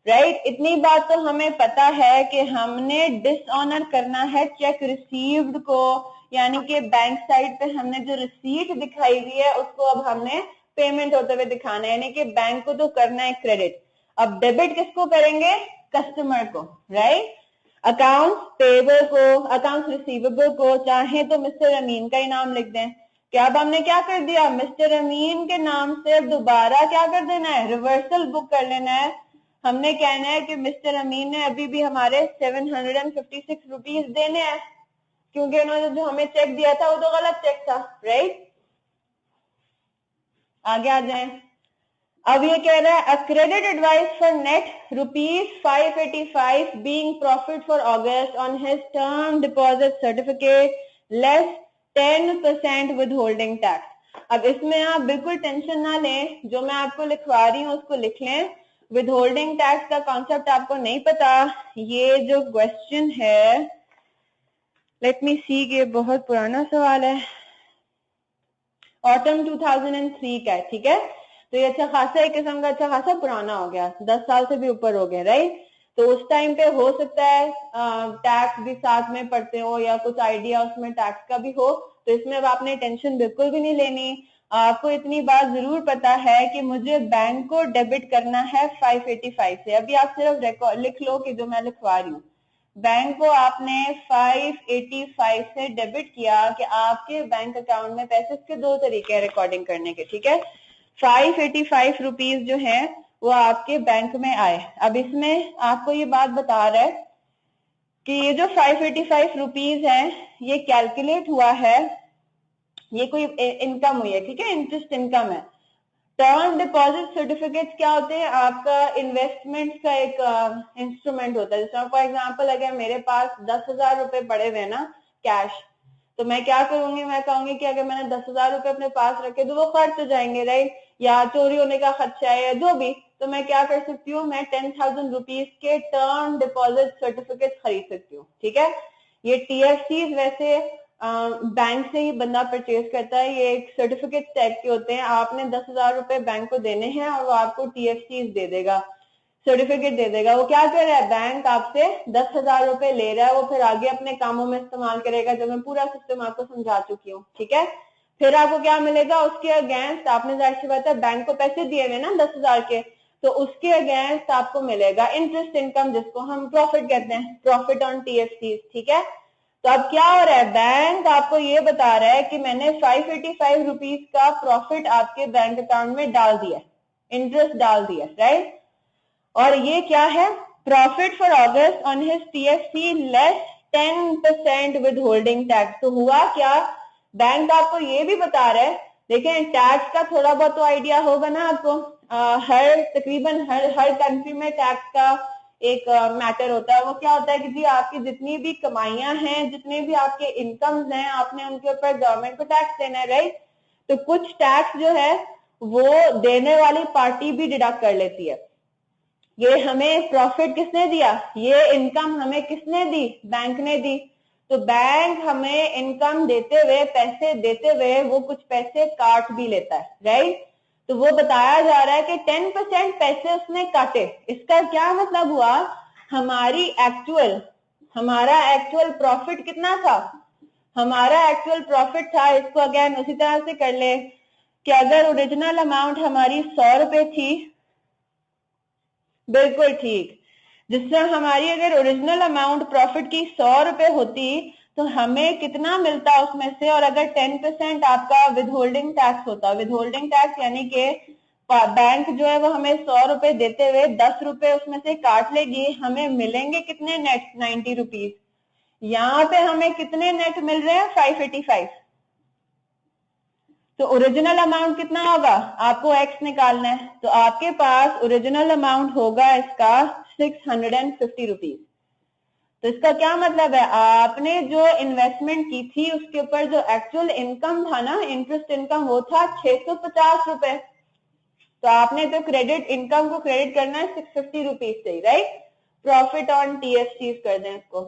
राइट। इतनी बात तो हमें पता है कि हमने डिसऑनर करना है चेक रिसीव्ड को, यानी कि बैंक साइड पे हमने जो रिसीट दिखाई हुई है उसको अब हमने पेमेंट होते हुए दिखाना है, यानी कि बैंक को तो करना है क्रेडिट। अब डेबिट किसको करेंगे, कस्टमर को, राइट। अकाउंट्स पेबल को, अकाउंट्स रिसीवेबल को चाहे तो मिस्टर अमीन का ही नाम लिख दें। क्या अब हमने क्या कर दिया, मिस्टर अमीन के नाम से दोबारा क्या कर देना है, रिवर्सल बुक कर लेना है। हमने कहना है कि मिस्टर अमीन ने अभी भी हमारे 756 रुपीज देने हैं, क्योंकि उन्होंने जो हमें चेक दिया था वो तो गलत चेक था, राइट। आगे आ जाएं। अब ये कह रहा है, a credit advice for net ₹585 being profit for August on his term deposit certificate less 10% with holding tax. अब इसमें आप बिल्कुल टेंशन ना लें, जो मैं आपको लिखवा रही हूँ उसको लिख लें। विद होल्डिंग टैक्स का कॉन्सेप्ट आपको नहीं पता, ये जो क्वेश्चन है, लेट मी सी, ये बहुत पुराना सवाल है, ऑटम 2003 का है, ठीक है। तो ये अच्छा खासा एक किस्म का अच्छा खासा पुराना हो गया, 10 साल से भी ऊपर हो गए, राइट। तो उस टाइम पे हो सकता है टैक्स भी साथ में पढ़ते हो या कुछ आइडिया उसमें टैक्स का भी हो, तो इसमें अब आपने टेंशन बिल्कुल भी नहीं लेनी। आपको इतनी बात जरूर पता है कि मुझे बैंक को डेबिट करना है 585 से। अभी आप सिर्फ लिख लो कि जो मैं लिखवा रही हूँ, बैंक को आपने 585 से डेबिट किया कि आपके बैंक अकाउंट में पैसे, इसके दो तरीके हैं रिकॉर्डिंग करने के, ठीक है। 585 रुपीज जो है वो आपके बैंक में आए। अब इसमें आपको ये बात बता रहा है कि ये जो 585 रुपीज है ये कैलकुलेट हुआ है, ये कोई इनकम हुई है, ठीक है, इंटरेस्ट इनकम है। टर्म डिपॉजिट सर्टिफिकेट्स क्या होते हैं, आपका इन्वेस्टमेंट का एक इंस्ट्रूमेंट होता है। जैसे फॉर एग्जांपल अगर मेरे पास 10,000 रुपए पड़े हुए ना कैश, तो मैं क्या करूंगी, मैं कहूंगी कि अगर मैंने 10,000 रुपए अपने पास रखे तो वो खर्च हो जाएंगे, राइट, या चोरी होने का खर्चा है या जो भी, तो मैं क्या कर सकती हूँ, मैं 10,000 रुपीज के टर्म डिपॉजिट सर्टिफिकेट खरीद सकती हूँ, ठीक है। ये TFCs वैसे बैंक से ही बंदा परचेज करता है, ये एक सर्टिफिकेट टाइप के होते हैं। आपने 10,000 रुपए बैंक को देने हैं और वो आपको TFCs दे देगा, सर्टिफिकेट दे देगा। वो क्या कर रहा है, बैंक आपसे 10,000 रुपए ले रहा है, वो फिर आगे अपने कामों में इस्तेमाल करेगा, जो मैं पूरा सिस्टम आपको समझा चुकी हूँ, ठीक है। फिर आपको क्या मिलेगा, उसके अगेंस्ट आपने जाहिर सी बात है बैंक को पैसे दिए हुए ना 10,000 के, तो उसके अगेंस्ट आपको मिलेगा इंटरेस्ट इनकम, जिसको हम प्रॉफिट कहते हैं, प्रॉफिट ऑन TFCs, ठीक है। तो अब क्या हो रहा है, बैंक आपको ये बता रहा है कि मैंने 585 रुपीज का प्रॉफिट आपके बैंक अकाउंट में डाल दिया, इंटरेस्ट डाल दिया, राइट। और ये क्या है, profit for August on his TFC less 10% with holding tax. तो हुआ क्या, बैंक आपको ये भी बता रहा है, देखें टैक्स का थोड़ा बहुत तो आइडिया होगा ना आपको, तकरीबन हर कंट्री में टैक्स का एक मैटर होता है। वो क्या होता है कि जी आपकी जितनी भी कमाइयां हैं, जितने भी आपके इनकम्स हैं, आपने उनके ऊपर गवर्नमेंट को टैक्स देना है, राइट। तो कुछ टैक्स जो है वो देने वाली पार्टी भी डिडक्ट कर लेती है। ये हमें प्रॉफिट किसने दिया, ये इनकम हमें किसने दी, बैंक ने दी। तो बैंक हमें इनकम देते हुए, पैसे देते हुए, वो कुछ पैसे काट भी लेता है, राइट। तो वो बताया जा रहा है कि 10% पैसे उसने काटे। इसका क्या मतलब हुआ, हमारा एक्चुअल प्रॉफिट कितना था, हमारा एक्चुअल प्रॉफिट था, इसको अगेन उसी तरह से कर ले कि अगर ओरिजिनल अमाउंट हमारी 100 रुपए थी, बिल्कुल ठीक, जिससे हमारी अगर ओरिजिनल अमाउंट प्रॉफिट की 100 रुपए होती तो हमें कितना मिलता उसमें से, और अगर 10% आपका विद होल्डिंग टैक्स होता, विद होल्डिंग टैक्स यानी कि बैंक जो है वो हमें 100 रुपए देते हुए 10 रुपए उसमें से काट लेगी, हमें मिलेंगे कितने, नेट 90 रुपीज। यहाँ पे हमें कितने नेट मिल रहे हैं? 585। तो ओरिजिनल अमाउंट कितना होगा? आपको एक्स निकालना है, तो आपके पास ओरिजिनल अमाउंट होगा इसका 650 रुपीज। तो इसका क्या मतलब है, आपने जो इन्वेस्टमेंट की थी उसके ऊपर जो एक्चुअल इनकम था ना, इंटरेस्ट इनकम, वो था 650 रुपए। तो आपने तो क्रेडिट इनकम को क्रेडिट करना है 650 रुपीज से, राइट? प्रॉफिट ऑन टीएफसीज कर दें इसको।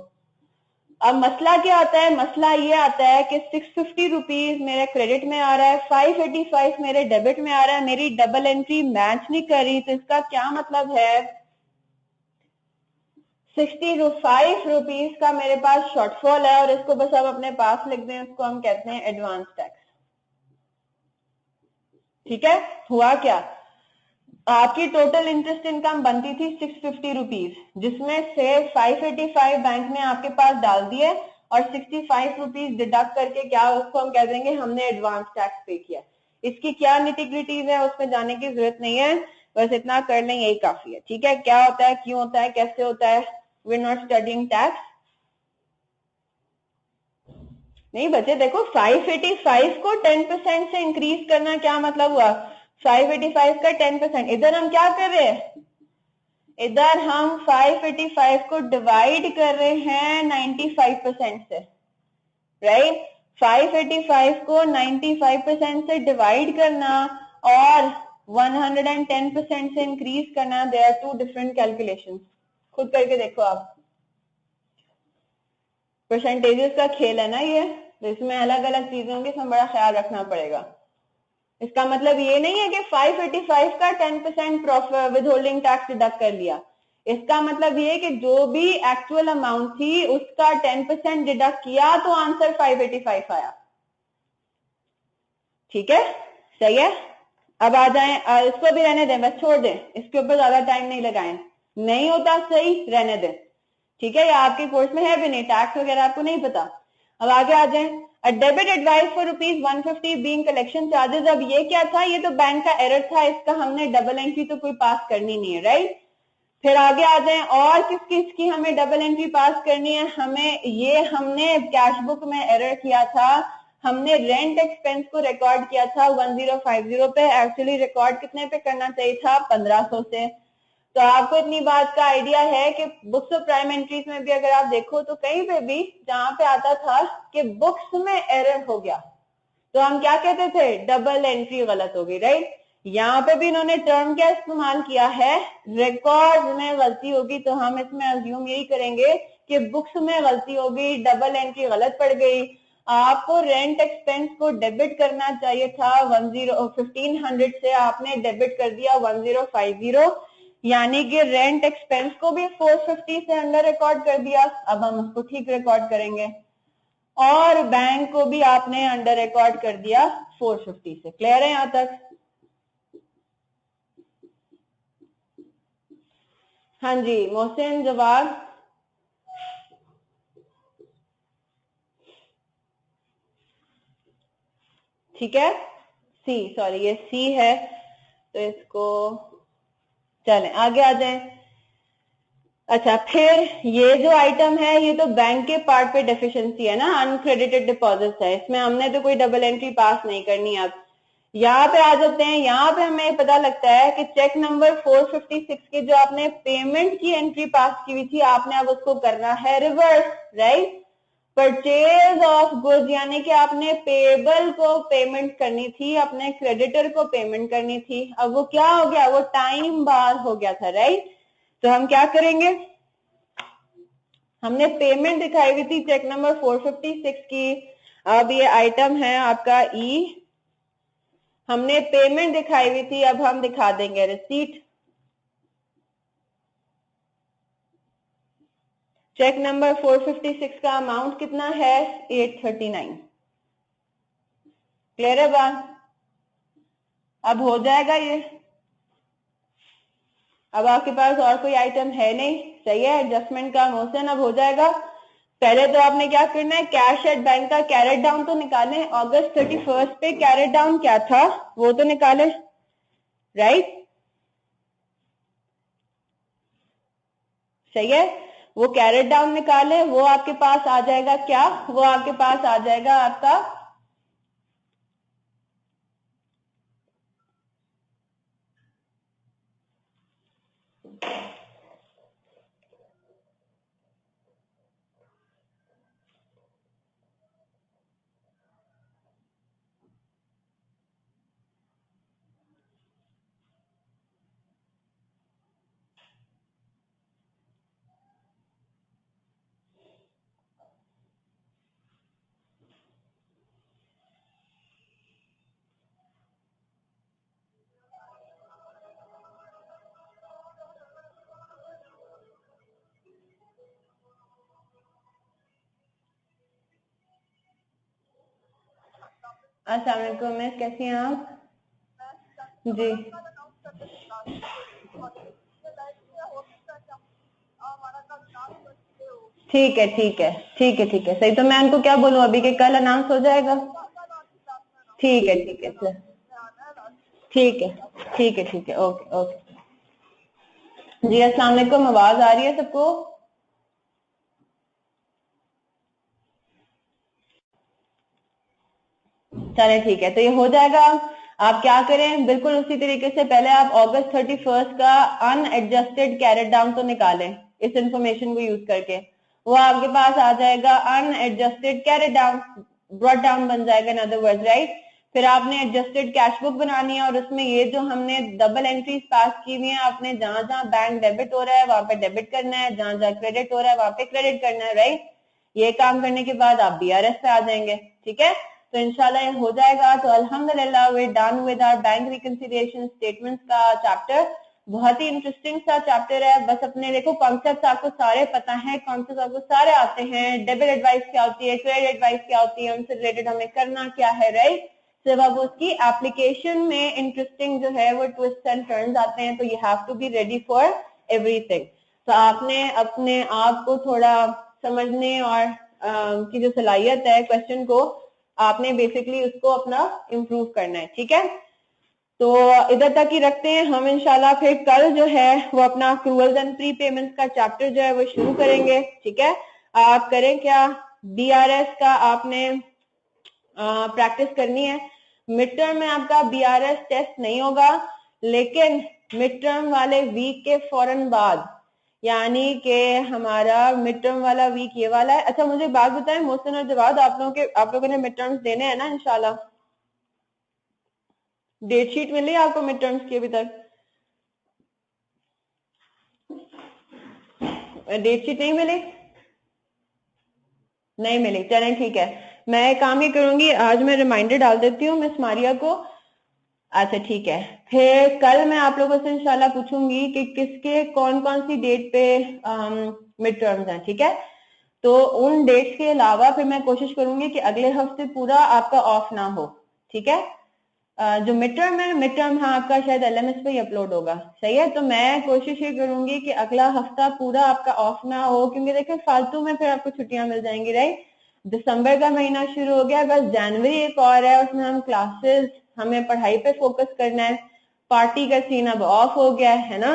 अब मसला क्या आता है? मसला ये आता है कि 650 रुपीज मेरे क्रेडिट में आ रहा है, 585 मेरे डेबिट में आ रहा है, मेरी डबल एंट्री मैच नहीं कर रही। तो इसका क्या मतलब है, 65 रुपीज का मेरे पास शॉर्टफॉल है और इसको बस अब अपने पास लिख दें, इसको हम कहते हैं एडवांस टैक्स। ठीक है, हुआ क्या, आपकी टोटल इंटरेस्ट इनकम बनती थी 650 रुपीज, जिसमें से 585 बैंक ने आपके पास डाल दिए और 65 रुपीज डिडक्ट करके क्या, उसको हम कह देंगे हमने एडवांस टैक्स पे किया। इसकी क्या निटिग्रिटीज है उसमें जाने की जरूरत नहीं है, बस इतना कर लें यही काफी है। ठीक है, क्या होता है, क्यों होता है, कैसे होता है, we are not studying tax. नहीं बच्चे देखो, 585 को 10% से इंक्रीज करना क्या मतलब हुआ, 585 का 10%। इधर हम क्या कर रहे हैं, इधर हम 585 को डिवाइड कर रहे हैं 95% से, राइट? 585 को 95% से डिवाइड करना और 110% से इंक्रीज करना, they are two different calculations. खुद करके देखो आप, परसेंटेजेस का खेल है ना ये, तो इसमें अलग अलग चीजों के इसमें बड़ा ख्याल रखना पड़ेगा। इसका मतलब ये नहीं है कि 585 का 10% विद होल्डिंग टैक्स डिडक्ट कर लिया। इसका मतलब ये है कि जो भी एक्चुअल अमाउंट थी उसका 10% डिडक्ट किया तो आंसर 585 आया। ठीक है, सही है। अब आ जाएं, इसको भी रहने दें, बस छोड़ दें, इसके ऊपर ज्यादा टाइम नहीं लगाएं। नहीं होता सही, रहने दें। ठीक है, या आपके कोर्स में है भी नहीं, टैक्स वगैरह आपको नहीं पता। अब आगे आ जाएं, a debit advice for ₹150 being collection charges. अब ये क्या था, ये तो बैंक का एरर था, इसका हमने डबल एंट्री तो कोई पास करनी नहीं है, राइट? फिर आगे आ जाएं, और किस किस की हमें डबल एंट्री पास करनी है, हमें ये हमने कैश बुक में एरर किया था, हमने रेंट एक्सपेंस को रिकॉर्ड किया था 1050 पे, एक्चुअली रिकॉर्ड कितने पे करना चाहिए था, 1500 से। तो आपको इतनी बात का आइडिया है कि बुक्स ऑफ प्राइम एंट्रीज में भी अगर आप देखो तो कहीं पे भी जहां पे आता था कि बुक्स में एरर हो गया तो हम क्या कहते थे, डबल एंट्री गलत हो गई, राइट? यहाँ पे भी इन्होंने टर्म क्या इस्तेमाल किया है, रिकॉर्ड में गलती होगी, तो हम इसमें अज्यूम यही करेंगे कि बुक्स में गलती हो गई, डबल एंट्री गलत पड़ गई। आपको रेंट एक्सपेंस को डेबिट करना चाहिए था 1500 से, आपने डेबिट कर दिया 1050, यानी कि रेंट एक्सपेंस को भी 450 से अंडर रिकॉर्ड कर दिया। अब हम उसको ठीक रिकॉर्ड करेंगे, और बैंक को भी आपने अंडर रिकॉर्ड कर दिया 450 से। क्लियर है यहां तक? हाँ जी मोहसिन, जवाब? ठीक है, सी, सॉरी ये सी है, तो इसको चलें आगे आ जाएं। अच्छा, फिर ये जो आइटम है ये तो बैंक के पार्ट पे डेफिशिएंसी है ना, अनक्रेडिटेड डिपॉजिट्स है, इसमें हमने तो कोई डबल एंट्री पास नहीं करनी। अब यहाँ पे आ जाते हैं, यहाँ पे हमें पता लगता है कि चेक नंबर 456 की जो आपने पेमेंट की एंट्री पास की हुई थी, आपने अब उसको करना है reverse, right? Purchase of goods, यानी कि आपने पेबल को पेमेंट करनी थी, अपने क्रेडिटर को पेमेंट करनी थी। अब वो क्या हो गया, वो टाइम बार हो गया था, राइट? तो हम क्या करेंगे, हमने पेमेंट दिखाई हुई थी चेक नंबर 456 की। अब ये आइटम है आपका ई, हमने पेमेंट दिखाई हुई थी, अब हम दिखा देंगे रिसीट। चेक नंबर 456 का अमाउंट कितना है, 839। क्लियर है बात? अब हो जाएगा ये, अब आपके पास और कोई आइटम है नहीं, सही है, एडजस्टमेंट का मोशन अब हो जाएगा। पहले तो आपने क्या करना है, कैश एट बैंक का कैरेट डाउन तो निकालें, अगस्त 31 पे कैरेट डाउन क्या था वो तो निकालें, राइट? सही है, वो कैरेट डाउन निकाले, वो आपके पास आ जाएगा क्या, वो आपके पास आ जाएगा आपका अस्सलाम वालेकुम मिस, कैसी हैं आप? जी ठीक है ठीक है ठीक है ठीक है, सही। तो मैं उनको क्या बोलूं अभी कि कल अनाउंस हो जाएगा? ठीक है ठीक है सर, ठीक है ठीक है ठीक है, ओके ओके। जी अस्सलाम वालेकुम, आवाज आ रही है सबको? चले ठीक है, तो ये हो जाएगा। आप क्या करें, बिल्कुल उसी तरीके से पहले आप अगस्त 31 का अनएडजस्टेड कैरेट डाउन तो निकालें इस इंफॉर्मेशन को यूज करके। वो आपके पास आ जाएगा unadjusted carried down, brought down बन जाएगा इन अदर वर्ड्स, राइट। फिर आपने एडजस्टेड कैश बुक बनानी है और उसमें ये जो हमने डबल एंट्रीज पास की हुई है, आपने जहां जहां बैंक डेबिट हो रहा है वहां पे डेबिट करना है, जहां जहां क्रेडिट हो रहा है वहां पे क्रेडिट करना है, राइट। ये काम करने के बाद आप बीआरएस पे आ जाएंगे, ठीक है। तो इंशाल्लाह ये हो जाएगा। तो अल्हम्दुलिल्लाह we done with our bank reconciliation statements का चैप्टर। बहुत ही इंटरेस्टिंग सा चैप्टर है। बस अपने देखो कॉन्सेप्ट आपको सारे पता है, कॉन्सेप्ट आपको सारे आते हैं। डेबिट एडवाइस क्या होती है, क्रेडिट एडवाइस क्या होती है, उनसे रिलेटेड हमें करना क्या है, राइट। सिर्फ अब उसकी एप्लीकेशन में इंटरेस्टिंग जो है वो ट्विस्ट एंड टर्न्स आते हैं, तो you have to be ready for everything. तो आपने अपने आप को थोड़ा समझने और की जो सलाहियत है क्वेश्चन को, आपने बेसिकली उसको अपना इम्प्रूव करना है, ठीक है। तो इधर तक ही रखते हैं हम। इंशाल्लाह फिर कल जो है वो अपना अक्रूवल्स एंड प्री पेमेंट्स का चैप्टर जो है वो शुरू करेंगे, ठीक है। आप करें क्या, बीआरएस का आपने प्रैक्टिस करनी है। मिड टर्म में आपका बीआरएस टेस्ट नहीं होगा, लेकिन मिड टर्म वाले वीक के फौरन बाद, यानी कि हमारा मिड टर्म वाला वीक ये वाला है। अच्छा मुझे बात बताएं मोहसिन और जवाद, आप लोगों ने मिड टर्म्स देने हैं ना इंशाल्लाह? डेट शीट मिली आपको मिड टर्म्स की अभी तक? डेट शीट नहीं मिली? नहीं मिली, चलें ठीक है। मैं एक काम ही करूंगी, आज मैं रिमाइंडर डाल देती हूँ मिस मारिया को। अच्छा ठीक है, फिर कल मैं आप लोगों से इंशाल्लाह पूछूंगी कि किसके कौन कौन सी डेट पे मिड टर्म्स हैं, ठीक है। तो उन डेट्स के अलावा फिर मैं कोशिश करूंगी कि अगले हफ्ते पूरा आपका ऑफ ना हो, ठीक है। जो मिड टर्म है, मिड टर्म हाँ आपका शायद एलएमएस पे ही अपलोड होगा, सही है। तो मैं कोशिश ये करूंगी कि अगला हफ्ता पूरा आपका ऑफ ना हो, क्योंकि देखिए फालतू में फिर आपको छुट्टियां मिल जाएंगी, राइट। दिसंबर का महीना शुरू हो गया, बस जनवरी एक और है, उसमें हम क्लासेस, हमें पढ़ाई पे फोकस करना है। पार्टी का सीन अब ऑफ हो गया है ना।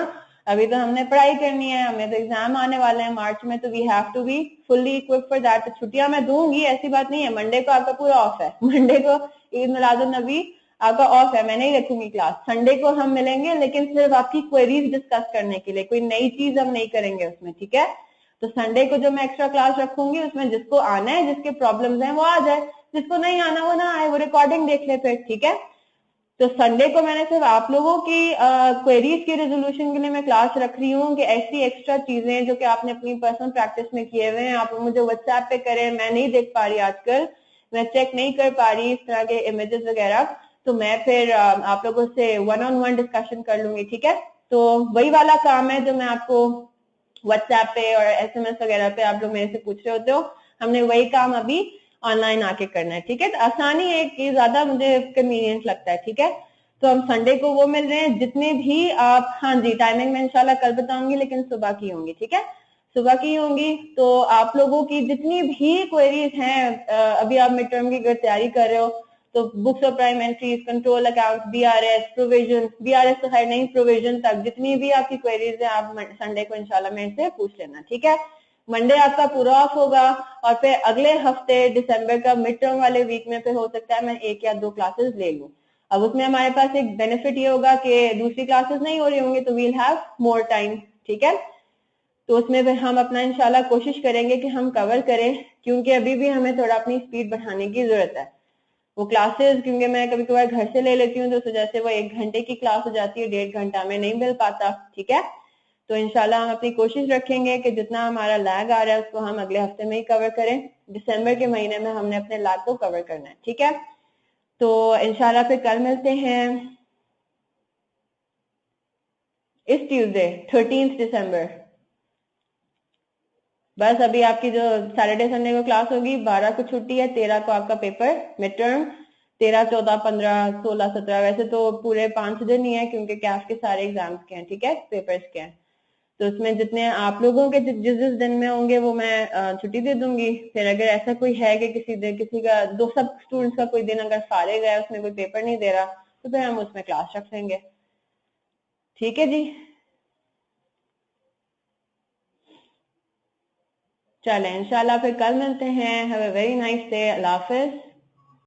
अभी तो हमने पढ़ाई करनी है, हमें तो एग्जाम आने वाले हैं मार्च में, तो we have to be fully equip for that. तो छुट्टियां मैं दूंगी, ऐसी बात नहीं है। मंडे को आपका पूरा ऑफ है, मंडे को ईद मिलादुन नबी आपका ऑफ है, मैं नहीं रखूंगी क्लास। संडे को हम मिलेंगे, लेकिन सिर्फ आपकी क्वेरीज डिस्कस करने के लिए, कोई नई चीज हम नहीं करेंगे उसमें, ठीक है। तो संडे को जो मैं एक्स्ट्रा क्लास रखूंगी उसमें जिसको आना है, जिसके प्रॉब्लम्स हैं वो आ जाए, जिसको नहीं आना वो ना आए, वो रिकॉर्डिंग देख ले फिर, ठीक है। तो संडे को मैंने सिर्फ आप लोगों की क्वेरीज की रेजोल्यूशन के लिए मैं क्लास रख रही हूँ कि ऐसी एक्स्ट्रा चीजें जो कि आपने अपनी पर्सनल प्रैक्टिस में किए हुए हैं आप मुझे व्हाट्सएप पे करें। मैं नहीं देख पा रही आजकल, मैं चेक नहीं कर पा रही इस तरह के इमेजेस वगैरह, तो मैं फिर आप लोगों से वन ऑन वन डिस्कशन कर लूंगी, ठीक है। तो वही वाला काम है जो मैं आपको व्हाट्सएप पे और एसएमएस वगैरह पे आप लोग मेरे से पूछ रहे होते हो, हमने वही काम अभी ऑनलाइन आके करना है, ठीक है। तो आसानी है कि ज्यादा मुझे कन्वीनियंट लगता है, ठीक है। तो हम संडे को वो मिल रहे हैं, जितने भी आप, हाँ जी टाइमिंग में इंशाल्लाह कल बताऊंगी, लेकिन सुबह की होंगी, ठीक है, सुबह की होंगी। तो आप लोगों की जितनी भी क्वेरीज हैं, अभी आप मिड टर्म की अगर तैयारी कर रहे हो तो books of prime entries, control account, BRS, provision, BRS तो है नहीं, प्रोविजन तक जितनी भी आपकी क्वेरीज है आप संडे को इंशाल्लाह मेरे से पूछ लेना, ठीक है। मंडे आपका पूरा ऑफ होगा और फिर अगले हफ्ते दिसंबर का मिड टर्म वाले वीक में फिर हो सकता है मैं 1 या 2 क्लासेस ले लूं। अब उसमें हमारे पास एक बेनिफिट ये होगा कि दूसरी क्लासेस नहीं हो रही होंगी तो वील हैव मोर टाइम, ठीक है। तो उसमें फिर हम अपना इंशाल्लाह कोशिश करेंगे कि हम कवर करें, क्योंकि अभी भी हमें थोड़ा अपनी स्पीड बढ़ाने की जरूरत है। वो क्लासेस क्योंकि मैं कभी कभार घर से ले लेती हूँ तो उस वजह से वो 1 घंटे की क्लास हो जाती है, 1.5 घंटा में नहीं मिल पाता, ठीक है। तो इंशाल्लाह हम अपनी कोशिश रखेंगे कि जितना हमारा लैग आ रहा है उसको हम अगले हफ्ते में ही कवर करें। दिसंबर के महीने में हमने अपने लैग को कवर करना है, ठीक है। तो इंशाल्लाह फिर कल मिलते हैं इस ट्यूसडे 13 दिसंबर। बस अभी आपकी जो सैटरडे संडे को क्लास होगी, 12 को छुट्टी है, 13 को आपका पेपर मिड टर्म, 13, 14, 15, 16, 17 वैसे तो पूरे 5 दिन ही है क्योंकि कैफ के सारे एग्जाम्स के हैं, ठीक है, पेपर्स के हैं। तो उसमें जितने आप लोगों के जिस जिस दिन में होंगे वो मैं छुट्टी दे दूंगी। फिर अगर ऐसा कोई है कि किसी का दो सब स्टूडेंट्स का कोई दिन अगर फारिग है, उसमें कोई पेपर नहीं दे रहा, तो फिर हम उसमें क्लास रख लेंगे, ठीक है जी। चलें इंशाल्लाह फिर कल मिलते हैं। Have a very nice day. Allah Hafiz.